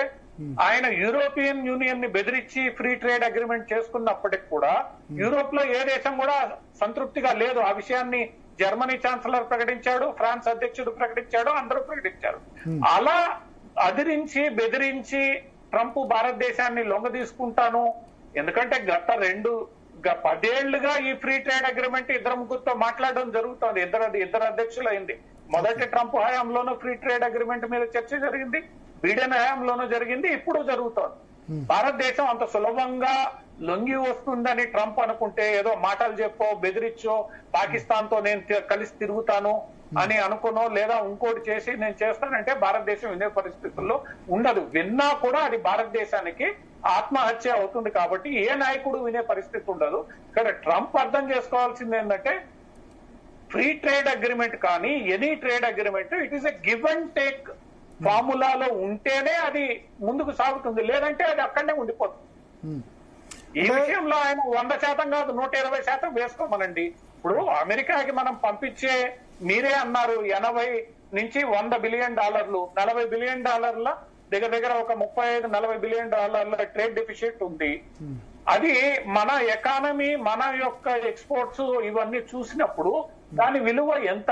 Speaker 4: ఆయన యూరోపియన్ యూనియన్ ని బెదిరించి ఫ్రీ ట్రేడ్ అగ్రిమెంట్ చేసుకున్నప్పటికి కూడా యూరోప్ లో ఏ దేశం కూడా సంతృప్తిగా లేదు. ఆ విషయాన్ని జర్మనీ ఛాన్సలర్ ప్రకటించాడు, ఫ్రాన్స్ అధ్యక్షుడు ప్రకటించాడు, అందరూ ప్రకటించారు. అలా అదిరించి బెదిరించి ట్రంప్ భారతదేశాన్ని లొంగ తీసుకుంటాను, ఎందుకంటే గత 10 ఏళ్లుగా ఈ ఫ్రీ ట్రేడ్ అగ్రిమెంట్ ఇద్దరు ముగ్గురితో మాట్లాడడం జరుగుతోంది. ఇద్దరు అధ్యక్షులు అయింది. మొదటి ట్రంప్ హయాంలోనూ ఫ్రీ ట్రేడ్ అగ్రిమెంట్ మీద చర్చ జరిగింది, బైడెన్ హయాంలోనూ జరిగింది, ఇప్పుడు జరుగుతోంది. భారతదేశం అంత సులభంగా లొంగి వస్తుందని ట్రంప్ అనుకుంటే ఏదో మాటలు చెప్పో బెదిరించో పాకిస్తాన్ తో నేను కలిసి తిరుగుతాను అని అనుకునో లేదా ఇంకోటి చేసి నేను చేస్తానంటే భారతదేశం వినే పరిస్థితుల్లో ఉండదు. విన్నా కూడా అది భారతదేశానికి ఆత్మహత్య అవుతుంది. కాబట్టి ఏ నాయకుడు వినే పరిస్థితి ఉండదు. ఇక్కడ ట్రంప్ అర్థం చేసుకోవాల్సింది ఏంటంటే ఫ్రీ ట్రేడ్ అగ్రిమెంట్ కానీ any trade agreement it is a give and take ఫార్ములాలో ఉంటేనే అది ముందుకు సాగుతుంది, లేదంటే అది అక్కడనే ఉండిపోతుంది. ఈ విషయంలో ఆయన 100% కాదు 120% వేసుకోమనండి. ఇప్పుడు అమెరికాకి మనం పంపించే, మీరే అన్నారు 80 నుంచి $100 బిలియన్, $40 బిలియన్ దగ్గర ఒక 35-40 బిలియన్ ట్రేడ్ డెఫిసిట్ ఉంది. అది మన ఎకానమీ మన యొక్క ఎక్స్పోర్ట్స్ ఇవన్నీ చూసినప్పుడు దాని విలువ ఎంత?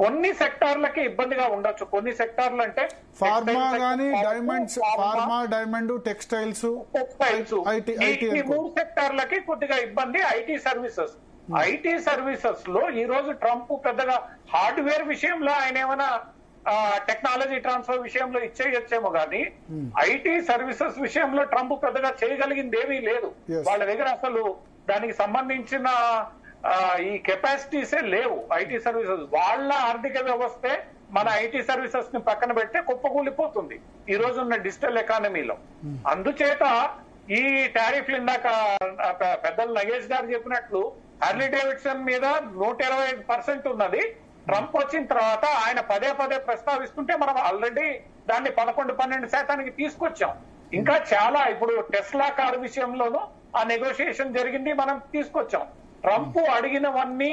Speaker 4: కొన్ని సెక్టార్లకి ఇబ్బందిగా ఉండొచ్చు, కొన్ని సెక్టార్లు అంటే
Speaker 2: ఫార్మా గానీ డైమండ్స్, ఫార్మా డైమండ్ టెక్స్టైల్స్
Speaker 4: ఈ 3 సెక్టార్లకి కొద్దిగా ఇబ్బంది. ఐటీ సర్వీసెస్ లో ఈ రోజు ట్రంప్ పెద్దగా హార్డ్వేర్ విషయంలో ఆయన ఏమైనా టెక్నాలజీ ట్రాన్స్ఫర్ విషయంలో ఇచ్చేయచ్చేమో కానీ ఐటీ సర్వీసెస్ విషయంలో ట్రంప్ పెద్దగా చేయగలిగింది ఏమీ లేదు.
Speaker 2: Yes.
Speaker 4: వాళ్ళ దగ్గర అసలు దానికి సంబంధించిన ఈ కెపాసిటీసే లేవు. ఐటీ సర్వీసెస్ వాళ్ళ ఆర్థిక వ్యవస్థే మన ఐటీ సర్వీసెస్ ని పక్కన పెడితే కుప్పకూలిపోతుంది ఈ రోజున్న డిజిటల్ ఎకానమీలో. అందుచేత ఈ టారిఫ్లు ఇందాక పెద్దలు నగేష్ గారు చెప్పినట్లు హార్లీ డేవిడ్సన్ మీద 125% ఉన్నది. ట్రంప్ వచ్చిన తర్వాత ఆయన పదే పదే ప్రస్తావిస్తుంటే మనం ఆల్రెడీ దాన్ని 11-12% తీసుకొచ్చాం. ఇంకా చాలా ఇప్పుడు టెస్లా కారు విషయంలోనూ ఆ నెగోషియేషన్ జరిగింది, మనం తీసుకొచ్చాం. ట్రంప్ అడిగినవన్నీ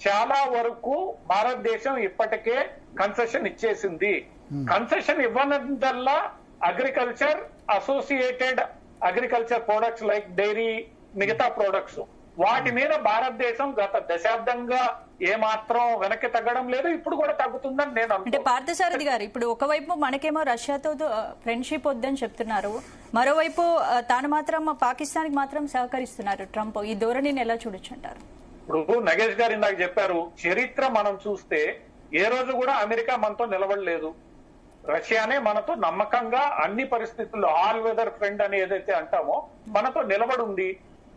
Speaker 4: చాలా వరకు భారతదేశం ఇప్పటికే కన్సెషన్ ఇచ్చేసింది. కన్సెషన్ ఇవ్వనందల్లా agriculture, associated agriculture products like dairy, మిగతా ప్రొడక్ట్స్ వాటి మీద భారతదేశం గత దశాబ్దంగా ఏమాత్రం వెనక్కి తగ్గడం లేదు, ఇప్పుడు కూడా తగ్గుతుందని నేను
Speaker 1: అంటే
Speaker 4: అనుకుంటున్నాను.
Speaker 1: పార్థసారథి గారు, ఇప్పుడు ఒకవైపు మనకేమో రష్యాతో ఫ్రెండ్షిప్ వద్దని చెప్తున్నారు, మరోవైపు తాను మాత్రం పాకిస్తాన్ కి మాత్రం సహకరిస్తున్నారు ట్రంప్. ఈ ధోరణిని ఎలా చూడొచ్చు అంటారు?
Speaker 4: ఇప్పుడు నగేష్ గారు ఇందాక చెప్పారు, చరిత్ర మనం చూస్తే ఏ రోజు కూడా అమెరికా మనతో నిలబడలేదు. రష్యానే మనతో నమ్మకంగా అన్ని పరిస్థితుల్లో ఆల్ వెదర్ ఫ్రెండ్ అని ఏదైతే అంటామో మనతో నిలబడుంది.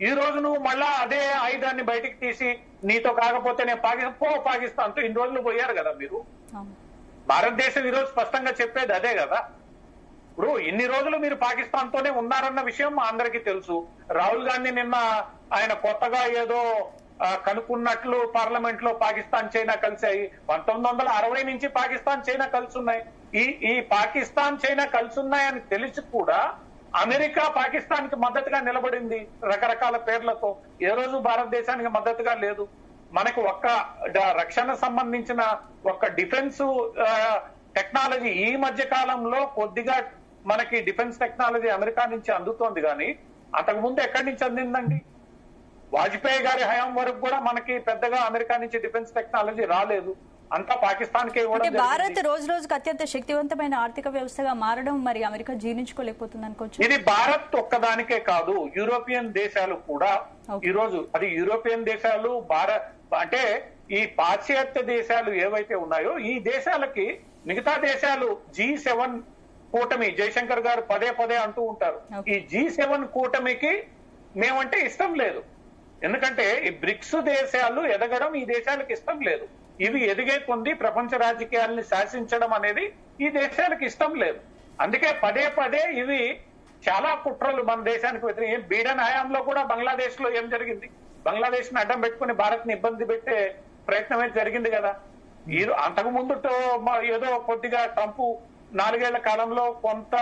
Speaker 4: ఈ రోజు నువ్వు మళ్ళా అదే ఆయుధాన్ని బయటికి తీసి నీతో కాకపోతే నేను పాకిస్తాన్తో ఇన్ని రోజులు పోయారు కదా మీరు. భారతదేశం ఈ రోజు స్పష్టంగా చెప్పేది అదే కదా. ఇప్పుడు ఇన్ని రోజులు మీరు పాకిస్తాన్ తోనే ఉన్నారన్న విషయం మా అందరికీ తెలుసు. రాహుల్ గాంధీ నిన్న ఆయన కొత్తగా ఏదో కనుక్కున్నట్లు పార్లమెంట్ లో పాకిస్తాన్ చైనా కలిసాయి. 1960 నుంచి పాకిస్తాన్ చైనా కలిసి ఉన్నాయి. ఈ పాకిస్తాన్ చైనా కలిసి ఉన్నాయని తెలిసి కూడా అమెరికా పాకిస్తాన్ కి మద్దతుగా నిలబడింది రకరకాల పేర్లతో. ఏ రోజు భారతదేశానికి మద్దతుగా లేదు. మనకు ఒక్క రక్షణ సంబంధించిన ఒక్క డిఫెన్స్ టెక్నాలజీ ఈ మధ్య కాలంలో కొద్దిగా మనకి డిఫెన్స్ టెక్నాలజీ అమెరికా నుంచి అందుతోంది, కానీ అంతకు ముందు ఎక్కడి నుంచి అందిందండి? వాజ్పేయి గారి హయాం వరకు కూడా మనకి పెద్దగా అమెరికా నుంచి డిఫెన్స్ టెక్నాలజీ రాలేదు, అంతా పాకిస్తాన్ కే ఇవ్వడం జరిగింది.
Speaker 1: భారత్ రోజు రోజుకు అత్యంత శక్తివంతమైన ఆర్థిక వ్యవస్థగా మారడం మరి అమెరికా జీర్ణించుకోలేకపోతుంది అనుకోవచ్చు.
Speaker 4: ఇది భారత్ ఒక్కదానికే కాదు, యూరోపియన్ దేశాలు కూడా ఈ రోజు, అది యూరోపియన్ దేశాలు అంటే ఈ పాశ్చాత్య దేశాలు ఏవైతే ఉన్నాయో ఈ దేశాలకి మిగతా దేశాలు G7 కూటమి, జయశంకర్ గారు పదే పదే అంటూ ఉంటారు, ఈ G7 కూటమికి మేమంటే ఇష్టం లేదు. ఎందుకంటే ఈ బ్రిక్స్ దేశాలు ఎదగడం ఈ దేశాలకు ఇష్టం లేదు. ఇవి ఎదిగే కొంది ప్రపంచ రాజకీయాల్ని శాసించడం అనేది ఈ దేశాలకు ఇష్టం లేదు. అందుకే పదే పదే ఇవి చాలా కుట్రలు మన దేశానికి వ్యతిరేకం. బీడెన్ హయాంలో కూడా బంగ్లాదేశ్ లో ఏం జరిగింది? బంగ్లాదేశ్ ని అడ్డం పెట్టుకుని భారత్ ని ఇబ్బంది పెట్టే ప్రయత్నమే జరిగింది కదా. అంతకు ముందుతో ఏదో కొద్దిగా ట్రంప్ 4 ఏళ్ల కాలంలో కొంత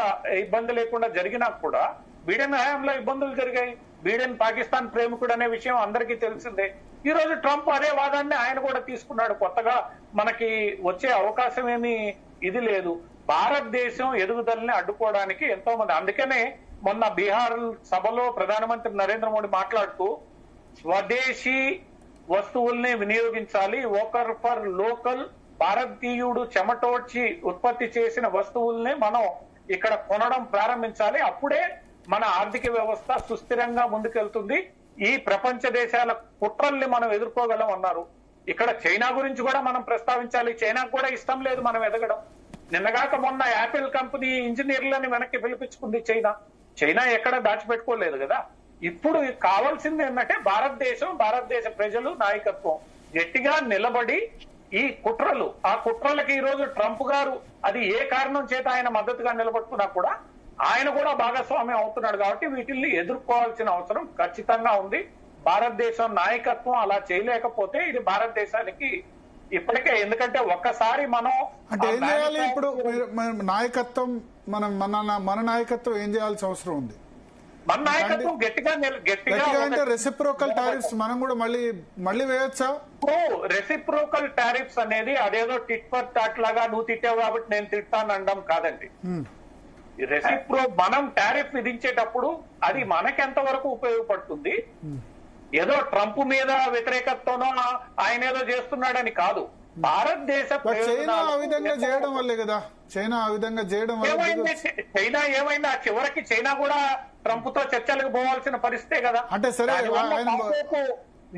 Speaker 4: ఇబ్బంది లేకుండా జరిగినా కూడా బీడెన్ హయాంలో ఇబ్బందులు జరిగాయి. బీడెన్ పాకిస్తాన్ ప్రేమికుడు అనే విషయం అందరికీ తెలిసిందే. ఈ రోజు ట్రంప్ అదే వాదాన్ని ఆయన కూడా తీసుకున్నాడు. కొత్తగా మనకి వచ్చే అవకాశం ఏమీ ఇది లేదు. భారతదేశం ఎదుగుదలని అడ్డుకోవడానికి ఎంతో మంది, అందుకనే మొన్న బీహార్ సభలో ప్రధానమంత్రి నరేంద్ర మోడీ మాట్లాడుతూ స్వదేశీ వస్తువుల్ని వినియోగించాలి, వోకల్ ఫర్ లోకల్, భారతీయుడు చెమటోడ్చి ఉత్పత్తి చేసిన వస్తువుల్ని మనం ఇక్కడ కొనడం ప్రారంభించాలి, అప్పుడే మన ఆర్థిక వ్యవస్థ సుస్థిరంగా ముందుకెళ్తుంది, ఈ ప్రపంచ దేశాల కుట్రల్ని మనం ఎదుర్కోగలం అన్నారు. ఇక్కడ చైనా గురించి కూడా మనం ప్రస్తావించాలి. చైనాకు కూడా ఇష్టం లేదు మనం ఎదగడం. నిన్నగాక మొన్న యాపిల్ కంపెనీ ఇంజనీర్లని వెనక్కి పిలిపించుకుంది చైనా ఎక్కడ దాచిపెట్టుకోలేదు కదా. ఇప్పుడు కావాల్సింది ఏంటంటే భారతదేశ ప్రజలు నాయకత్వం గట్టిగా నిలబడి ఈ కుట్రలు, ఆ కుట్రలకి ఈ రోజు ట్రంప్ గారు అది ఏ కారణం చేత ఆయన మద్దతుగా నిలబడుతున్నా కూడా ఆయన కూడా భాగస్వామ్యం అవుతున్నాడు. కాబట్టి వీటిల్ని ఎదుర్కోవాల్సిన అవసరం ఖచ్చితంగా ఉంది. భారతదేశం నాయకత్వం అలా చేయలేకపోతే ఇది భారతదేశానికి ఇప్పటికే, ఎందుకంటే ఒక్కసారి మనం
Speaker 2: అంటే ఏం చేయాలి ఇప్పుడు? నాయకత్వం మన నాయకత్వం ఏం చేయాల్సిన అవసరం ఉంది?
Speaker 4: మన నాయకత్వం గట్టిగా
Speaker 2: అంటే రెసిప్రోకల్ టారిఫ్స్ మనం కూడా మళ్ళీ వేయొచ్చా?
Speaker 4: రెసిప్రోకల్ టారిఫ్స్ అనేది అదేదో టిట్ ఫర్ టాట్ లాగా నువ్వు తిట్టావు కాబట్టి నేను తిట్టాను అనడం కాదండి. మనం టారిఫ్ విధించేటప్పుడు అది మనకెంత వరకు ఉపయోగపడుతుంది? ఏదో ట్రంప్ మీద వ్యతిరేకతతోనో ఆయన ఏదో చేస్తున్నాడని కాదు. భారతదేశ
Speaker 2: చైనా ఆ విధంగా చేయడం వల్లే కదా. చైనా ఆ విధంగా చేయడం వల్ల
Speaker 4: చైనా ఏమైందా? చివరికి చైనా కూడా ట్రంప్ తో చర్చలకు పోవాల్సిన పరిస్థితే కదా.
Speaker 2: అంటే సరే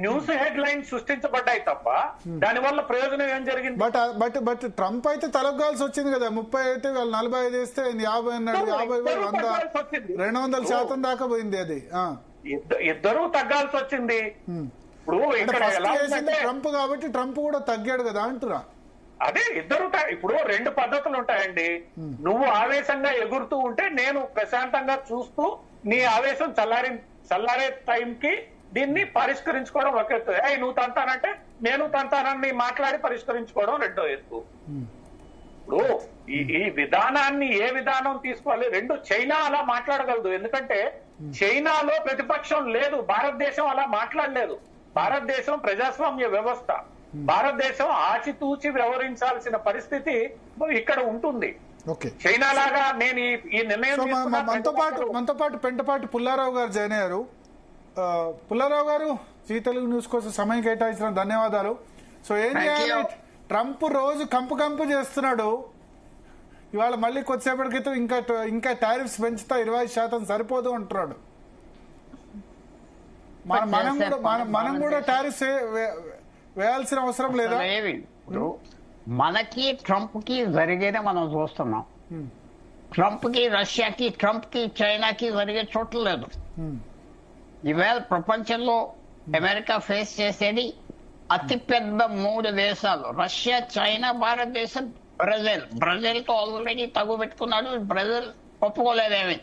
Speaker 4: న్యూస్ హెడ్ లైన్ సృష్టించబడ్డాయి తప్ప దానివల్ల ప్రయోజనం ఏం జరిగింది?
Speaker 2: బట్ ట్రంప్ అయితే తలగ్గాల్సి వచ్చింది కదా. 30 అయితే వాళ్ళు 45 వేస్తే 50 అన్నాడు. 50 100 200% దాకా పోయింది అది.
Speaker 4: ఇద్దరు తగ్గాల్సి వచ్చింది. ఇప్పుడు ఇక్కడ ఎలా ఉందంటే
Speaker 2: ట్రంప్ కాబట్టి ట్రంప్ కూడా తగ్గాడు కదా అంటురా.
Speaker 4: అదే ఇద్దరు ఇప్పుడు 2 పద్ధతులు ఉంటాయండి. నువ్వు ఆవేశంగా ఎగురుతూ ఉంటే నేను ప్రశాంతంగా చూస్తూ నీ ఆవేశం చల్లారే టైంకి దీన్ని పరిష్కరించుకోవడం ఒక ఎత్తు. నువ్వు తంతానంటే నేను తంతానని మాట్లాడి పరిష్కరించుకోవడం రెండో ఎత్తు. ఇప్పుడు ఈ విధానాన్ని ఏ విధానం తీసుకోవాలి? చైనా అలా మాట్లాడగలదు, ఎందుకంటే చైనాలో ప్రతిపక్షం లేదు. భారతదేశం అలా మాట్లాడలేదు. భారతదేశం ప్రజాస్వామ్య వ్యవస్థ. భారతదేశం ఆచితూచి వ్యవహరించాల్సిన పరిస్థితి ఇక్కడ ఉంటుంది. చైనా లాగా నేను ఈ నిర్ణయం
Speaker 2: మనతో పాటు పెంటపాటి పుల్లారావు గారు జాయిన్ అయ్యారు. పుల్లారావు గారు, జీ తెలుగు న్యూస్ కోసం సమయం కేటాయించిన ధన్యవాదాలు. సో ఏం చేయాలి? ట్రంప్ రోజు కంపు చేస్తున్నాడు. ఇవాళ మళ్ళీ కొద్దిసేపటి క్రితం ఇంకా టారిఫ్స్ పెంచుతా 20% సరిపోదు అంటున్నాడు. మనం కూడా టారిఫ్స్ వేయాల్సిన అవసరం లేదా?
Speaker 5: మనకి ట్రంప్ కి జరిగేదే మనం చూస్తున్నాం. ట్రంప్ కి రష్యాకి, ట్రంప్ కి చైనాకి జరిగే చోట్ల లేదు. ఈవేళ ప్రపంచంలో అమెరికా ఫేస్ చేసేది అతిపెద్ద 3 దేశాలు: రష్యా, చైనా, భారతదేశం, బ్రెజిల్ తో ఆల్రెడీ తగు పెట్టుకున్నాడు. బ్రెజిల్ ఒప్పుకోలేదేమి,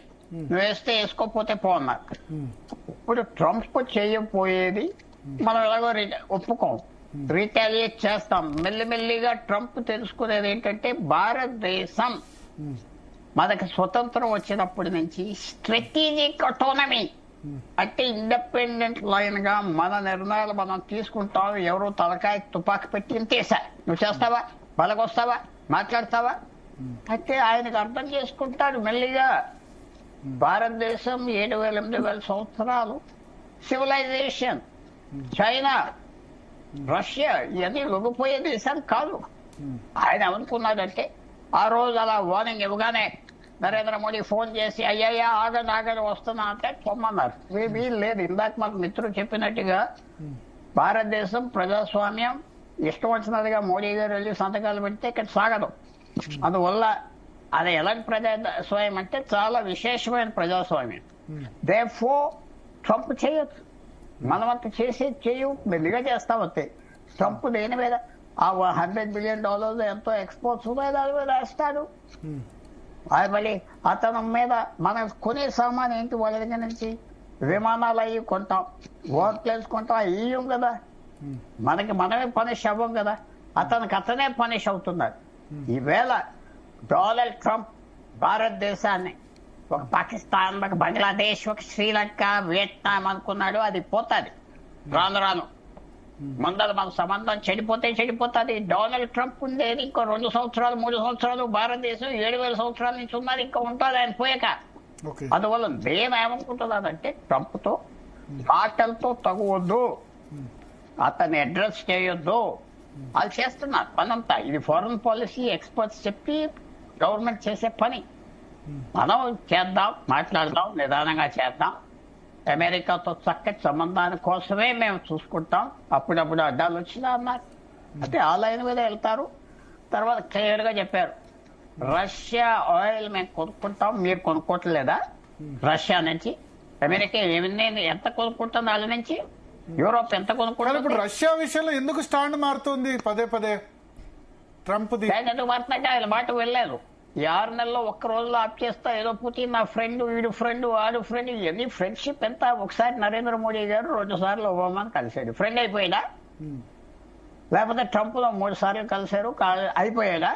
Speaker 5: నువ్వు వేస్తే వేసుకోకపోతే పోన్నారు. ఇప్పుడు ట్రంప్ చేయబోయేది మనం ఎలాగో ఒప్పుకోం, రీటాలియేట్ చేస్తాం. మెల్లిమెల్లిగా ట్రంప్ తెలుసుకునేది ఏంటంటే భారతదేశం మనకి స్వతంత్రం వచ్చినప్పటి నుంచి స్ట్రాటజిక్ ఆటోనమీ అంటే ఇండిపెండెంట్ లైన్ గా మన నిర్ణయాలు మనం తీసుకుంటాం. ఎవరు తలకాయ తుపాకి పెట్టి ఇంతేసా, నువ్వు చేస్తావా, బలకొస్తావా, మాట్లాడతావా అయితే ఆయనకు అర్థం చేసుకుంటాడు మెల్లిగా. భారతదేశం 7,000-8,000 సంవత్సరాలు సివిలైజేషన్. చైనా, రష్యా ఇవన్నీ లొంగిపోయే దేశాలు కాదు. ఆయన ఏమనుకున్నాడంటే ఆ రోజు అలా వార్నింగ్ ఇవ్వగానే నరేంద్ర మోడీ ఫోన్ చేసి అయ్యయ్యా ఆగని వస్తున్నా అంటే పొమ్మన్నారు. వీలు లేదు. ఇందాక మాకు మిత్రుడు చెప్పినట్టుగా భారతదేశం ప్రజాస్వామ్యం ఇష్టం వచ్చినట్టుగా మోడీ గారు వెళ్ళి సంతకాలు పెడితే ఇక్కడ సాగదు. అందువల్ల అది ఎలాంటి ప్రజాస్వామ్యం అంటే చాలా విశేషమైన ప్రజాస్వామ్యం. దేర్ఫోర్ ట్రంప్ చేయొచ్చు, మనమంతా చేయు, మెల్లిగా చేస్తాం అంతే. ట్రంప్ దేని మీద ఆ $100 బిలియన్ ఎంతో ఎక్స్పోర్ట్స్ ఉన్నాయి, దాని మీద వేస్తాడు. అది మళ్ళీ అతని మీద మనం కొనే సామాన్ ఏంటి, వాళ్ళ దగ్గర నుంచి విమానాలు అయ్యి కొంటాం, ఓట్లేసి కొంటాం, అయ్యం కదా. మనమే పనిష్ అవ్వం కదా, అతనే పనిష్ అవుతున్నాడు. ఈవేళ డొనాల్డ్ ట్రంప్ భారతదేశాన్ని ఒక పాకిస్తాన్, ఒక బంగ్లాదేశ్, ఒక శ్రీలంక, వియత్నాం అనుకున్నాడు. అది పోతుంది రాను. ముందర మన సంబంధం చెడిపోతుంది. డొనాల్డ్ ట్రంప్ ఉండేది ఇంకో 2 సంవత్సరాలు 3 సంవత్సరాలు. భారతదేశం 7,000 సంవత్సరాల నుంచి ఉన్నది, ఇంకా ఉంటుంది ఆయన పోయాక. అందువల్ల నేను ఏమనుకుంటున్నానంటే ట్రంప్ తో మాటలతో తగవద్దు, అతన్ని అడ్రస్ చేయొద్దు. వాళ్ళు చేస్తున్నారు పనంతా. ఇది ఫారెన్ పాలసీ ఎక్స్పర్ట్స్ చెప్పి గవర్నమెంట్ చేసే పని. మనం చేద్దాం, మాట్లాడదాం, నిదానంగా చేద్దాం. అమెరికాతో చక్కటి సంబంధాల కోసమే మేము చూసుకుంటాం. అప్పుడప్పుడు అడ్డాలు వచ్చినా అన్నారు. అంటే ఆ లైన్ మీద వెళ్తారు. తర్వాత క్లియర్ గా చెప్పారు, రష్యా ఆయిల్ మేము కొనుక్కుంటాం, మీరు కొనుక్కోవట్లేదా రష్యా నుంచి? అమెరికా ఎంత కొనుక్కుంటుంది వాళ్ళ నుంచి? యూరోప్ ఎంత కొనుక్కుంటుంది?
Speaker 2: ఇప్పుడు రష్యా విషయంలో ఎందుకు స్టాండ్ మారుతుంది పదే ట్రంప్?
Speaker 5: ఎందుకు మారుతుందంటే ఆయన మాట వెళ్ళారు. ఈ 6 నెలల్లో ఒక్క రోజులో ఆప్ చేస్తా, ఏదో పుతిన్ నా ఫ్రెండ్, వీడు ఫ్రెండ్, వాడు ఫ్రెండ్, ఇవన్నీ ఫ్రెండ్షిప్ ఎంత? ఒకసారి నరేంద్ర మోడీ గారు 2 సార్లు ఒబామాని కలిశాడు, ఫ్రెండ్ అయిపోయాడా? లేకపోతే ట్రంప్ లో 3 సార్లు కలిశారు, అయిపోయాడా?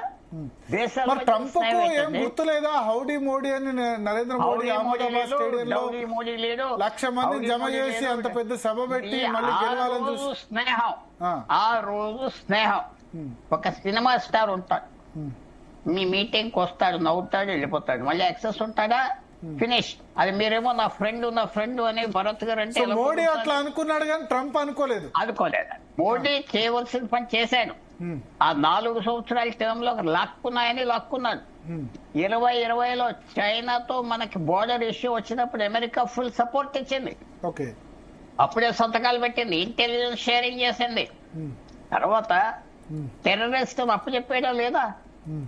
Speaker 5: దేశాలు
Speaker 2: ట్రంప్ ఏం గుర్తు లేదా? హౌడీ మోడీ అని నరేంద్ర మోడీ అహ్మదాబాద్ స్టేడియంలో 1,00,000 మంది జమ చేసి అంత పెద్ద సభ పెట్టి మళ్ళీ గెలవాలని చూసి
Speaker 5: స్నేహం. ఆ రోజు స్నేహం. ఒక సినిమా స్టార్ ఉంటాడు, మీ మీటింగ్ వస్తాడు, నవ్వుతాడు, వెళ్ళిపోతాడు, మళ్ళీ యాక్సెస్ ఉంటాడా? ఫినిష్. అది మీరేమో నా ఫ్రెండ్ అని భరత్ గారు అంటే
Speaker 2: మోడీ అట్లా అనుకున్నాడు కానీ ట్రంప్ అనుకోలేదు.
Speaker 5: మోడీ చేయవలసిన పని చేశాడు. ఆ 4 సంవత్సరాల టైంలో లాక్కున్నాడు. 2020లో చైనాతో మనకి బోర్డర్ ఇష్యూ వచ్చినప్పుడు అమెరికా ఫుల్ సపోర్ట్ ఇచ్చింది. అప్పుడే సంతకాలు పెట్టింది, ఇంటెలిజెన్స్ షేరింగ్ చేసింది. తర్వాత టెర్రరిస్ట్ అప్పు చెప్పేయడం లేదా?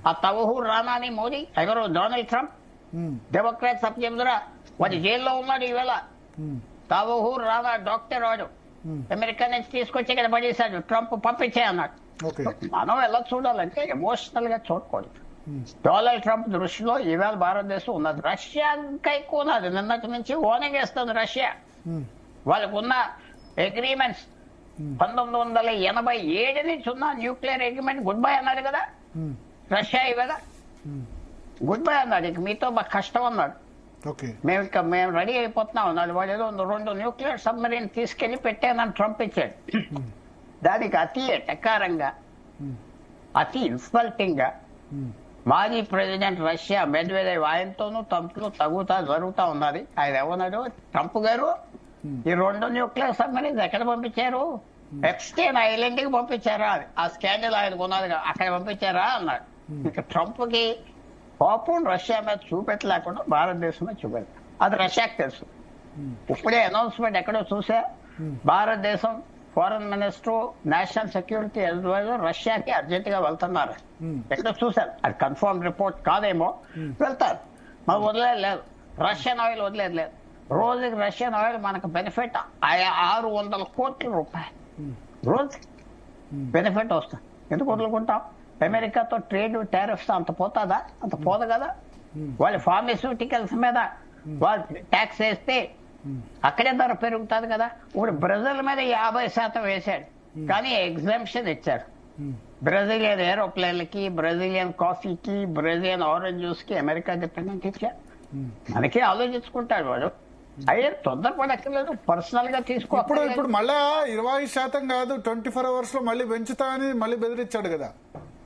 Speaker 5: ఆ తవహూర్ రానా అని మోదీ ఎవరు డొనాల్డ్ ట్రంప్ డెమోక్రాట్స్ అప్పు చెబుతురా, వాడు జైల్లో ఉన్నాడు ఈవేళ. తవహూర్ రానా డాక్టర్ వాడు అమెరికా నుంచి తీసుకొచ్చి ఇక్కడ పడేశాడు, ట్రంప్ పంపించే అన్నాడు. మనం ఎలా చూడాలంటే ఎమోషనల్ గా చూడకూడదు. డొనాల్డ్ ట్రంప్ దృష్టిలో ఈవేళ భారతదేశం ఉన్నది, రష్యా ఇంకా ఎక్కువ ఉన్నది. నిన్నటి నుంచి వార్నింగ్ వేస్తుంది రష్యా. వాళ్ళకు ఉన్న అగ్రిమెంట్స్ 1987 నుంచి ఉన్న న్యూక్లియర్ అగ్రిమెంట్ గుడ్ బై అన్నాడు కదా రష్యా. ఇవాళ గుడ్ బై అన్నాడు, ఇక మీతో మాకు కష్టం అన్నాడు. మేము రెడీ అయిపోతున్నాం అన్నాడు. వాడు ఏదో 2 న్యూక్లియర్ సబ్మరీన్ తీసుకెళ్లి పెట్టానని ట్రంప్ ఇచ్చాడు. దానికి అతి ఎటకారంగా, అతి ఇన్సల్టింగ్ గా మాజీ ప్రెసిడెంట్ రష్యా మెడ్వెడేవ్ ఆయనతోనూ ట్రంప్లు జరుగుతా ఉన్నది. ఆయన ఏమన్నాడు, ట్రంప్ గారు ఈ 2 న్యూక్లియర్ సబ్మరీన్స్ ఎక్కడ పంపించారు? ఎక్స్టేన్ ఐలాండ్ కి పంపించారా? ఆ స్కాండల్ ఆయనకు ఉన్నది, అక్కడ పంపించారా అన్నాడు. ఇక ట్రంప్ కి కోపం రష్యా మీద చూపెట్టలేకుండా భారతదేశం మీద చూపెడతారు. అది రష్యాకి తెలుసు. ఇప్పుడే అనౌన్స్మెంట్ ఎక్కడో చూసా, భారతదేశం foreign minister, national security adviser రష్యాకి అర్జెంట్ గా వెళ్తున్నారు. ఎక్కడో చూశారు, అది కన్ఫర్మ్ రిపోర్ట్ కాదేమో, వెళ్తారు. మనం వదిలేదు, రష్యన్ ఆయిల్ వదిలేదు లేదు. రోజుకి రష్యన్ ఆయిల్ మనకు బెనిఫిట్ 600 కోట్ల రూపాయలు రోజు బెనిఫిట్ వస్తుంది. ఎందుకు వదులుకుంటాం? అమెరికాతో ట్రేడ్ టారిఫ్స్ అంత పోతుందా? అంత పోదు కదా. వాళ్ళు ఫార్మాస్యూటికల్స్ మీద వాళ్ళు ట్యాక్స్ వేస్తే అక్కడే ధర పెరుగుతుంది కదా. ఇప్పుడు బ్రెజిల్ మీద 50% వేశాడు, కానీ ఎగ్జామ్షన్ ఇచ్చారు. బ్రెజిలియన్ ఏరోప్లేన్లకి, బ్రెజిలియన్ కాఫీకి, బ్రెజిలియన్ ఆరెంజ్ జ్యూస్ కి అమెరికా డిపెండెంట్ ఇచ్చారు. మనకే ఆలోచించుకుంటాడు వాడు. అయ్యే తొందరపడక్కర్లేదు, పర్సనల్ గా తీసుకో.
Speaker 2: ఇప్పుడు మళ్ళా 20% కాదు, 24 hours లో మళ్ళీ పెంచుతా అని మళ్ళీ బెదిరించాడు కదా.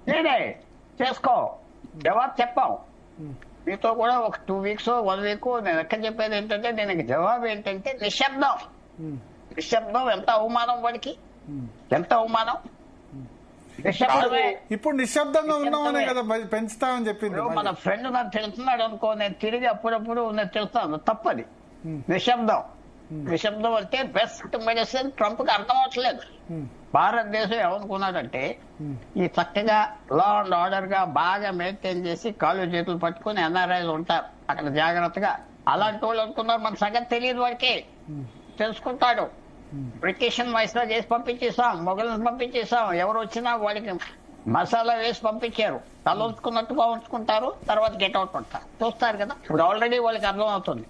Speaker 5: నేనే చేసుకో జవాబు చెప్పాం. మీతో కూడా ఒక 2 weeks 1 week నేను ఎక్కడ చెప్పేది ఏంటంటే, దీనికి జవాబు ఏంటంటే నిశ్శబ్దం. నిశ్శబ్దం ఎంత అవమానం వాడికి, ఎంత అవమానం. నిశ్శబ్దమే.
Speaker 2: ఇప్పుడు నిశ్శబ్దంగా ఉన్నామనే కదా పెంచుతామని చెప్పింది.
Speaker 5: మన ఫ్రెండ్ నన్ను తిడుతున్నాడు అనుకో, నేను తిరిగి అప్పుడప్పుడు నేను తిడుతాను, తప్పది. నిశ్శబ్దం. నిశ్శబ్దం అంటే బెస్ట్ మెడిసిన్. ట్రంప్ కి అర్థం అవట్లేదు. భారతదేశం ఏమనుకున్నాడంటే, ఈ చక్కగా లా అండ్ ఆర్డర్ గా బాగా మెయింటైన్ చేసి కాళ్ళు చేతులు పట్టుకుని ఎన్ఆర్ఐలు ఉంటారు అక్కడ జాగ్రత్తగా. అలాంటి వాళ్ళు అనుకున్నారు, మన సంగతి తెలియదు వాడికి. తెలుసుకుంటాడు. బ్రిటిష్ వయసులో చేసి పంపించేసాం, మొఘలను పంపించేసాం. ఎవరు వచ్చినా వాడికి మసాలా వేసి పంపించారు. తల ఉంచుకున్నట్టుగా ఉంచుకుంటారు, తర్వాత గెట్అవుట్ ఉంటారు. చూస్తారు కదా. ఇప్పుడు ఆల్రెడీ వాళ్ళకి అర్థం అవుతుంది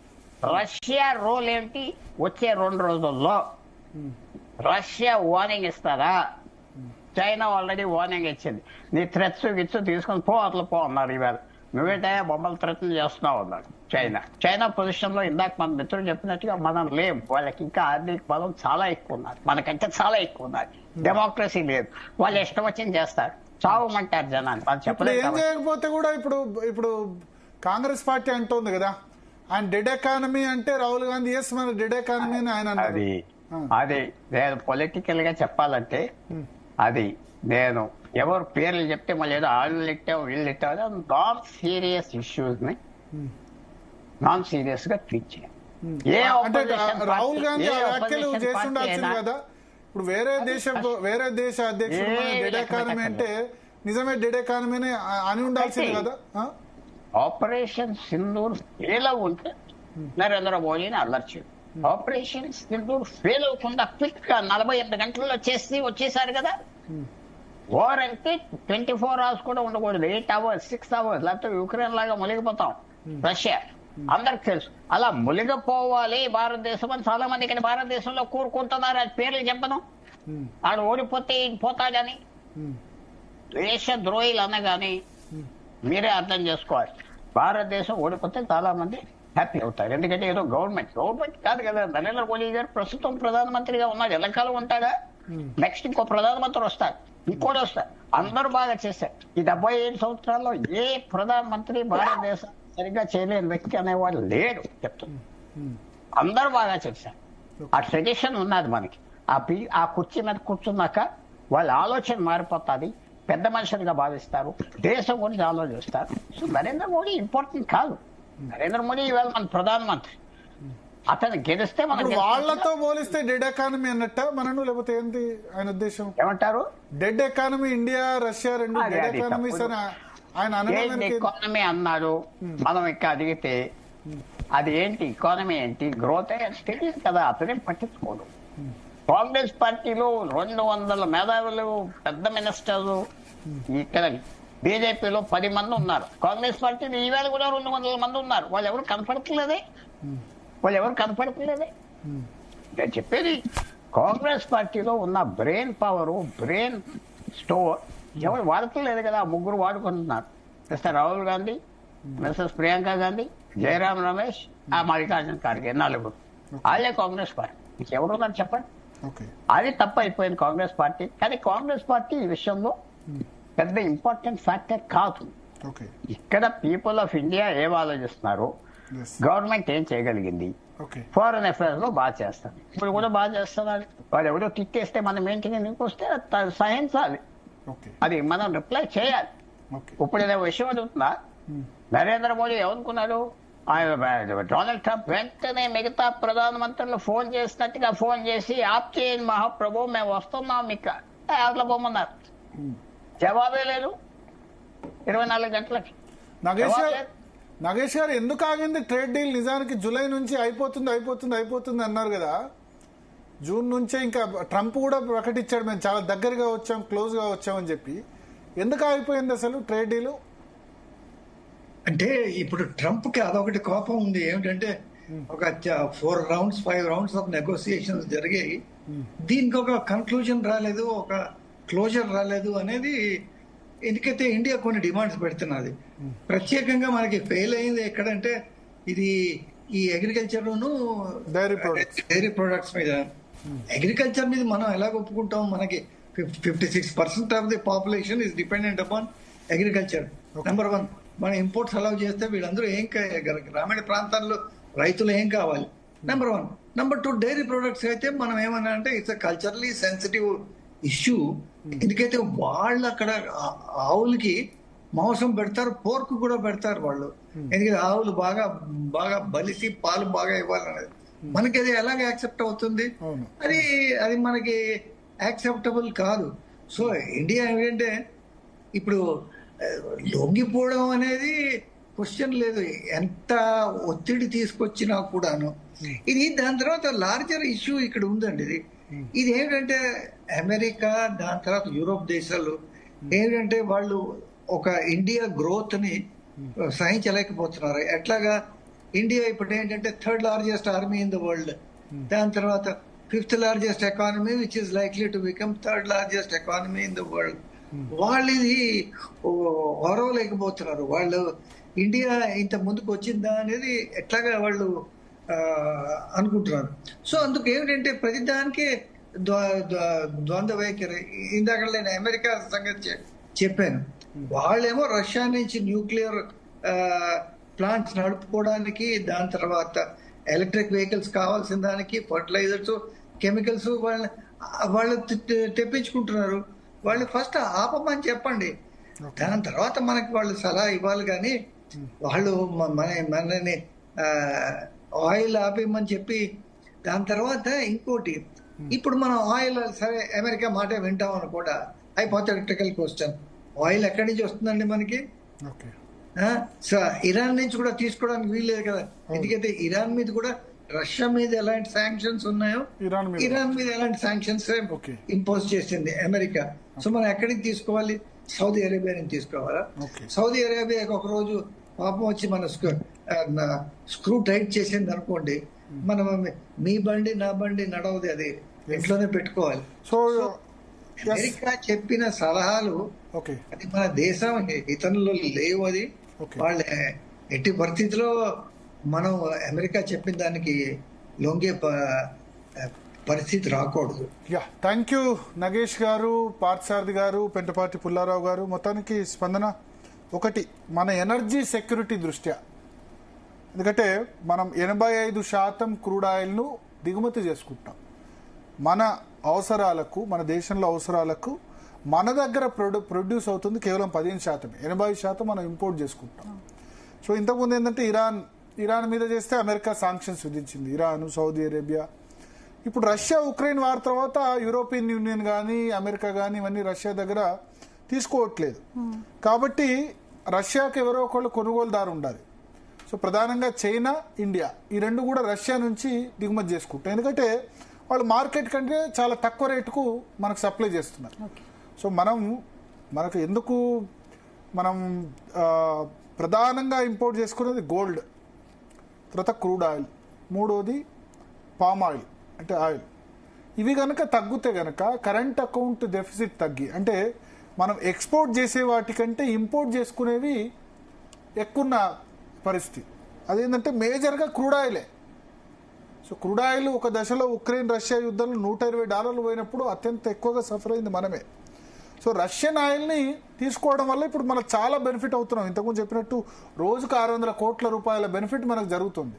Speaker 5: రష్యా రోల్ ఏంటి. వచ్చే 2 రోజుల్లో రష్యా వార్నింగ్ ఇస్తారా? చైనా ఆల్రెడీ వార్నింగ్ ఇచ్చింది. నీ థ్రెట్స్ గిట్స్ తీసుకొని పో, అట్లా పో అన్నారు. ఇవాళ నువ్వేటే బొమ్మలు థ్రెట్ని చేస్తున్నావు అన్నాడు చైనా. చైనా పొజిషన్ లో ఇందాక మన మిత్రులు చెప్పినట్టుగా మనం లేం. వాళ్ళకి ఇంకా ఆర్థిక బలం చాలా ఎక్కువ ఉన్నది, మనకంటే చాలా ఎక్కువ ఉన్నది. డెమోక్రసీ లేదు. వాళ్ళు ఇష్టం వచ్చింది చేస్తారు, చావమంటారు జనాన్ని. వాళ్ళు చెప్పలేదు.
Speaker 2: ఏం చేయకపోతే కూడా ఇప్పుడు కాంగ్రెస్ పార్టీ అంటోంది కదా, ఆయన డెడ్ ఎకానమీ అంటే రాహుల్ గాంధీ ఎస్ మన డెడ్ ఎకానమీ అని ఆయన అన్నారు.
Speaker 5: అది నేను పొలిటికల్ గా చెప్పాలంటే, అది నేను ఎవరు పేర్లు చెప్తే మళ్ళీ ఏదో వాళ్ళు ఇట్టావు వీళ్ళు ఇట్టావు, నాన్ సీరియస్ ఇష్యూస్ ని నాన్ సీరియస్ గా ట్రీట్ చేయాలి.
Speaker 2: రాహుల్ గాంధీ వ్యాఖ్యలు చేసి ఉండాల్సింది కదా. ఇప్పుడు వేరే దేశ అధ్యక్షుడు డెడ్ ఎకానమీ అంటే నిజమే డెడ్ ఎకానమీని అని ఉండాల్సింది కదా.
Speaker 5: ఆపరేషన్ సింధూర్ ఫెయిల్ ఉంటే నరేంద్ర మోడీని అల్లర్చాడు. ఆపరేషన్ సింధూర్ ఫెయిల్ అవ్వకుండా క్విక్ గా 48 గంటల్లో వచ్చేసారు కదా. వార్ అంటే 24 hours కూడా ఉండకూడదు, 8 hours 6 hours, లేకపోతే యుక్రెయిన్ లాగా మునిగిపోతాం. రష్యా అందరికి తెలుసు అలా మునిగిపోవాలి భారతదేశం అని. చాలా మంది ఇక్కడ భారతదేశంలో కూరుకుంటున్నారు. అది పేర్లు చెప్పను, ఆడు ఓడిపోతే పోతాడని. దేశ ద్రోహిలు అనగాని మీరే అర్థం చేసుకోవాలి. భారతదేశం ఓడిపోతే చాలా మంది హ్యాపీ అవుతారు. ఎందుకంటే ఏదో గవర్నమెంట్ కాదు కదా. నరేంద్ర మోడీ గారు ప్రస్తుతం ప్రధానమంత్రిగా ఉన్నాడు. ఎల్లకాలం ఉంటాడా? నెక్స్ట్ ఇంకో ప్రధానమంత్రి వస్తాడు, ఇంకోటి వస్తాడు. అందరూ బాగా చేశారు. ఈ 75 సంవత్సరాల్లో ఏ ప్రధానమంత్రి భారతదేశం సరిగ్గా చేయలేని వ్యక్తి అనేవాడు లేడు చెప్తున్నా. అందరూ బాగా చేశారు. ఆ ట్రెడిషన్ ఉన్నది మనకి. ఆ కుర్చీ మీద కూర్చున్నాక వాళ్ళ ఆలోచన మారిపోతుంది. పెద్ద మనుషులుగా భావిస్తారు, దేశం గురించి ఆలోచిస్తారు. సో నరేంద్ర మోడీ ఇంపార్టెంట్ కాదు. నరేంద్ర మోడీ ఇవాళ మన ప్రధానమంత్రి. అతను గెలిస్తే మనం
Speaker 2: ఇప్పుడు వాళ్ళతో పోలిస్తే డెడ్ ఎకానమీ అన్నట్ట మనను, లేకపోతే ఏంటి ఆయన ఉద్దేశం?
Speaker 5: ఏమంటారు?
Speaker 2: డెడ్ ఎకానమీ ఇండియా రష్యా రెండు
Speaker 5: అది
Speaker 2: డెడ్ ఎకానమీస్ అని ఆయన అనడానికి
Speaker 5: ఎకానమీ అన్నారు. మనం ఇక్కడ అడిగితే అది ఏంటి ఎకానమీ ఏంటి గ్రోత్ తెలియదు కదా, అతనే పట్టించుకోడు. కాంగ్రెస్ పార్టీలో 200 మేధావులు పెద్ద మినిస్టర్లు, ఇక్కడ బీజేపీలో 10 మంది ఉన్నారు. కాంగ్రెస్ పార్టీలో ఈవేళ కూడా 200 మంది ఉన్నారు. వాళ్ళు ఎవరు కనపడట్లేదే. నేను చెప్పేది కాంగ్రెస్ పార్టీలో ఉన్న బ్రెయిన్ పవర్, బ్రెయిన్ స్టోర్ ఎవరు వాడట్లేదు కదా. 3 వాడుకుంటున్నారు. మిస్టర్ రాహుల్ గాంధీ, మిస్సెస్ ప్రియాంక గాంధీ, జయరాం రమేష్, ఆ మల్లికార్జున ఖార్గే 4. వాళ్ళే కాంగ్రెస్ పార్టీ. ఎవరు నాకు చెప్పండి. అది తప్ప అయిపోయింది కాంగ్రెస్ పార్టీ. కానీ కాంగ్రెస్ పార్టీ ఈ విషయంలో పెద్ద ఇంపార్టెంట్ ఫ్యాక్టర్ కాదు. ఇక్కడ పీపుల్ ఆఫ్ ఇండియా ఏం ఆలోచిస్తున్నారు, గవర్నమెంట్ ఏం చేయగలిగింది, ఫారెన్ అఫైర్స్ లో బాగా చేస్తారు. ఇప్పుడు కూడా బాగా చేస్తున్నారు. వాళ్ళు ఎవరో తిట్టేస్తే మనం ఏంటి వస్తే సహించాలి, అది మనం రిప్లై చేయాలి. ఇప్పుడు ఏదో విషయం అడుగుతున్నా, నరేంద్ర మోడీ ఏమనుకున్నారు, డొనాల్డ్ ట్రంప్ వెంటనే మిగతా ప్రధానమంత్రులు ఫోన్ చేసినట్టుగా ఫోన్ చేసి ఆప్ చేయండి మహాప్రభు, మేము వస్తున్నాం మీకు అట్లా పోమన్నారు. జవాబే లేదు 24 గంటలకి.
Speaker 2: నాగేష్ గారు, ఎందుకు ఆగింది ట్రేడ్ డీల్? నిజానికి జూలై నుంచి అయిపోతుంది అన్నారు కదా. జూన్ నుంచే ఇంకా ట్రంప్ కూడా ప్రకటించాడు, మేము చాలా దగ్గరగా వచ్చాం, క్లోజ్ గా వచ్చామని చెప్పి. ఎందుకు ఆగిపోయింది అసలు ట్రేడ్ డీల్?
Speaker 3: అంటే ఇప్పుడు ట్రంప్ కి అదొకటి కోపం ఉంది. ఏమిటంటే ఒక 4 rounds 5 rounds ఆఫ్ నెగోసియేషన్స్ జరిగాయి, దీనికి ఒక కన్క్లూజన్ రాలేదు, ఒక క్లోజర్ రాలేదు అనేది. ఎందుకైతే ఇండియా కొన్ని డిమాండ్స్ పెడుతున్నది. ప్రత్యేకంగా మనకి ఫెయిల్ అయింది ఎక్కడంటే ఇది ఈ అగ్రికల్చర్ డైరీ ప్రొడక్ట్స్ మీద. అగ్రికల్చర్ మీద మనం ఎలా ఒప్పుకుంటాం? మనకి 56% of the population is dependent upon agriculture. Number 1, మన ఇంపోర్ట్స్ అలౌ చేస్తే వీళ్ళందరూ గ్రామీణ ప్రాంతాల్లో రైతులు ఏం కావాలి? నెంబర్ 1. నెంబర్ 2, డైరీ ప్రొడక్ట్స్ అయితే మనం ఏమన్నా అంటే ఇట్స్ కల్చరలీ సెన్సిటివ్ ఇష్యూ. ఎందుకైతే వాళ్ళు అక్కడ ఆవులకి మాంసం పెడతారు, పోర్క్ కూడా పెడతారు వాళ్ళు. ఎందుకంటే ఆవులు బాగా బలిసి పాలు బాగా ఇవ్వాలనేది. మనకి అది ఎలాగ యాక్సెప్ట్ అవుతుంది? అది మనకి యాక్సెప్టబుల్ కాదు. సో ఇండియా ఏంటంటే ఇప్పుడు లొంగిపోవడం అనేది క్వశ్చన్ లేదు, ఎంత ఒత్తిడి తీసుకొచ్చినా కూడాను. ఇది దాని తర్వాత లార్జర్ ఇష్యూ ఇక్కడ ఉందండి. ఇది ఏంటంటే అమెరికా, దాని తర్వాత యూరోప్ దేశాలు ఏంటంటే వాళ్ళు ఒక ఇండియా గ్రోత్ ని సహించలేకపోతున్నారు. ఎట్లాగా? ఇండియా ఇప్పుడు ఏంటంటే 3rd largest army in the world, దాని తర్వాత 5th largest economy which is likely to become 3rd largest economy in the world. వాళ్ళు ఇది ఓరవలేకపోతున్నారు. వాళ్ళు ఇండియా ఇంత ముందుకు వచ్చిందా అనేది ఎట్లాగా వాళ్ళు అనుకుంటున్నారు. సో అందుకు ఏమిటంటే ప్రతిదానికి ద్వంద్వ వైఖరి. ఇందాక నేను అమెరికా సంగతి చెప్పాను. వాళ్ళేమో రష్యా నుంచి న్యూక్లియర్ ప్లాంట్స్ నడుపుకోవడానికి, దాని తర్వాత ఎలక్ట్రిక్ వెహికల్స్ కావాల్సిన దానికి ఫర్టిలైజర్స్, కెమికల్స్ వాళ్ళు తెప్పించుకుంటున్నారు. వాళ్ళు ఫస్ట్ ఆపమని చెప్పండి, దాని తర్వాత మనకి వాళ్ళు సలహా ఇవ్వాలి. కానీ వాళ్ళు మనని ఆయిల్ ఆపేయమని చెప్పి దాని తర్వాత ఇంకోటి, ఇప్పుడు మనం ఆయిల్ సరే అమెరికా మాట వింటామని కూడా హైపోథెటికల్ క్వశ్చన్, ఆయిల్ ఎక్కడి నుంచి వస్తుందండి మనకి? సో ఇరాన్ నుంచి కూడా తీసుకోవడానికి వీల్లేదు కదా. ఎందుకంటే ఇరాన్ మీద కూడా రష్యా మీద ఎలాంటి శాంక్షన్స్ ఉన్నాయో ఇరాన్ మీద ఎలాంటి శాంక్షన్స్ ఇంపోజ్ చేసింది అమెరికా. సో మనం ఎక్కడి నుంచి తీసుకోవాలి? సౌదీ అరేబియా నుంచి తీసుకోవాలా? సౌదీ అరేబియాకి ఒక రోజు పాపం వచ్చి మన స్క్రూ టైట్ చేసింది అనుకోండి, మనం మీ బండి నా బండి నడవదు, అది ఇంట్లోనే పెట్టుకోవాలి. సో అమెరికా చెప్పిన సలహాలు అది మన దేశం ఇతరులు లేవు. అది వాళ్ళ ఎట్టి పరిస్థితిలో మనం అమెరికా చెప్పిన దానికి లొంగే పరిస్థితి రాకూడదు.
Speaker 2: థ్యాంక్ యూ నగేష్ గారు, పార్థసారథి గారు, పెంటపాటి పుల్లారావు గారు. మొత్తానికి స్పందన ఒకటి, మన ఎనర్జీ సెక్యూరిటీ దృష్ట్యా, ఎందుకంటే మనం 85% క్రూడ్ ఆయిల్ను దిగుమతి చేసుకుంటాం. మన అవసరాలకు, మన దేశంలో అవసరాలకు మన దగ్గర ప్రొడ్యూస్ అవుతుంది కేవలం 15%. 80% మనం ఇంపోర్ట్ చేసుకుంటాం. సో ఇంతకుముందు ఏంటంటే ఇరాన్ ఇరాన్ మీద చేస్తే అమెరికా సాంక్షన్స్ విధించింది, ఇరాన్, సౌదీ అరేబియా. ఇప్పుడు రష్యా ఉక్రెయిన్ వార్ తర్వాత యూరోపియన్ యూనియన్ కానీ అమెరికా కానీ ఇవన్నీ రష్యా దగ్గర తీసుకోవట్లేదు. కాబట్టి రష్యాకి ఎవరో ఒకళ్ళు కొనుగోలుదారు ఉండాలి. సో ప్రధానంగా చైనా, ఇండియా ఈ రెండు కూడా రష్యా నుంచి దిగుమతి చేసుకుంటారు. ఎందుకంటే వాళ్ళు మార్కెట్ కంటే చాలా తక్కువ రేటుకు మనకు సప్లై చేస్తున్నారు. సో మనకు ఎందుకు మనం ప్రధానంగా ఇంపోర్ట్ చేసుకునేది గోల్డ్, తర్వాత క్రూడ్ ఆయిల్, మూడోది పామ్ ఆయిల్ అంటే ఆయిల్. ఇవి కనుక తగ్గితే గనక కరెంట్ అకౌంట్ డెఫిసిట్ తగ్గి, అంటే మనం ఎక్స్పోర్ట్ చేసే వాటికంటే ఇంపోర్ట్ చేసుకునేవి ఎక్కువ పరిస్థితి. అదేంటంటే మేజర్గా క్రూడ్ ఆయిలే. సో క్రూడ్ ఆయిల్ ఒక దశలో ఉక్రెయిన్ రష్యా యుద్ధంలో $120 పోయినప్పుడు అత్యంత ఎక్కువగా సఫర్ అయింది మనమే. సో రష్యన్ ఆయిల్ని తీసుకోవడం వల్ల ఇప్పుడు మనకు చాలా బెనిఫిట్ అవుతున్నాం. ఇంతకుముందు చెప్పినట్టు రోజుకు 600 కోట్ల రూపాయల బెనిఫిట్ మనకు జరుగుతుంది.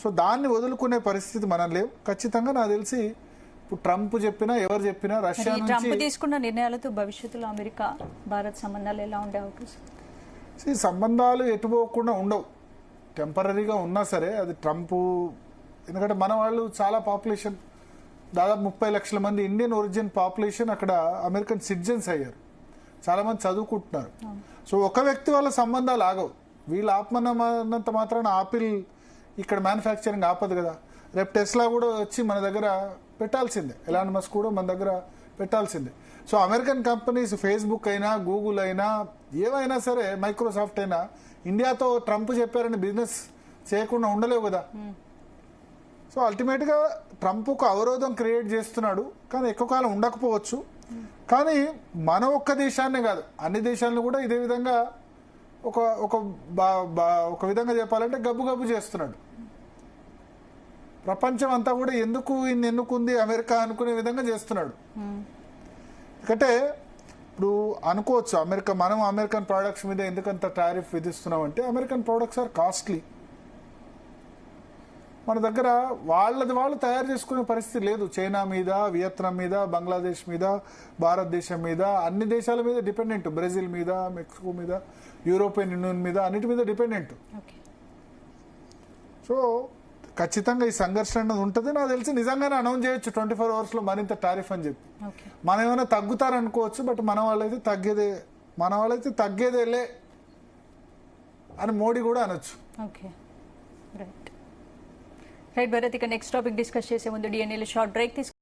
Speaker 2: సో దాన్ని వదులుకునే పరిస్థితి మనం లేవు. ఖచ్చితంగా నాకు తెలిసి ఇప్పుడు ట్రంప్ చెప్పినా ఎవరు చెప్పినా రష్యా నుంచి
Speaker 1: ట్రంప్ తీసుకున్న నిర్ణయాలతో భవిష్యత్తులో అమెరికా భారత్ సంబంధాలు ఎలా ఉండే అవకాశం?
Speaker 2: సంబంధాలు ఎటుపోకుండా ఉండవు. టెంపరీగా ఉన్నా సరే అది ట్రంప్, ఎందుకంటే మన వాళ్ళు చాలా పాపులేషన్, దాదాపు 30 లక్షల మంది ఇండియన్ ఒరిజిన్ పాపులేషన్ అక్కడ అమెరికన్ సిటిజన్స్ అయ్యారు. చాలా మంది చదువుకుంటున్నారు. సో ఒక వ్యక్తి వల్ల సంబంధాలు ఆగవు. వీళ్ళు ఆపమన్నంత మాత్రాన ఆపిల్ ఇక్కడ మ్యానుఫ్యాక్చరింగ్ ఆపదు కదా. రేపు టెస్లా కూడా వచ్చి మన దగ్గర పెట్టాల్సిందే, ఎలాన్ మస్క్ కూడా మన దగ్గర పెట్టాల్సిందే. సో అమెరికన్ కంపెనీస్ ఫేస్బుక్ అయినా, గూగుల్ అయినా, ఏవైనా సరే, మైక్రోసాఫ్ట్ అయినా ఇండియాతో ట్రంప్ చెప్పారని బిజినెస్ చేయకుండా ఉండలేవు కదా. సో అల్టిమేట్గా ట్రంప్కు అవరోధం క్రియేట్ చేస్తున్నాడు, కానీ ఎక్కువ కాలం ఉండకపోవచ్చు. కానీ మన ఒక్క దేశాన్నే కాదు, అన్ని దేశాలను కూడా ఇదే విధంగా ఒక విధంగా చెప్పాలంటే గబ్బు గబ్బు చేస్తున్నాడు. ప్రపంచం అంతా కూడా ఎందుకు ఇన్ని ఎన్నుకుంది అమెరికా అనుకునే విధంగా చేస్తున్నాడు. ఎందుకంటే ఇప్పుడు అనుకోవచ్చు మనం అమెరికన్ ప్రోడక్ట్స్ మీద ఎందుకంత టారిఫ్ విధిస్తున్నాం అంటే అమెరికన్ ప్రోడక్ట్స్ ఆర్ కాస్ట్లీ. మన దగ్గర వాళ్ళు తయారు చేసుకునే పరిస్థితి లేదు. చైనా మీద, వియత్నాం మీద, బంగ్లాదేశ్ మీద, భారతదేశం మీద, అన్ని దేశాల మీద డిపెండెంట్. బ్రెజిల్ మీద, మెక్సికో మీద, యూరోపియన్ యూనియన్ మీద, అన్నిటి మీద డిపెండెంట్. సో ఖచ్చితంగా ఈ సంఘర్షణ అన్నది ఉంటుంది. నాకు తెలిసి నిజంగానే అనౌన్స్ చేయొచ్చు 24 hours లో మరింత టారిఫ్ అని చెప్పి. మనం ఏమైనా తగ్గుతారనుకోవచ్చు, బట్ మన వాళ్ళైతే తగ్గేదేలే అని మోడీ కూడా అనొచ్చు.
Speaker 1: రైట్ భరత్, ఇక నెక్స్ట్ టాపిక్ డిస్కస్ చేసే ముందు డిఎన్ఏలో షార్ట్ బ్రేక్ తీసుకు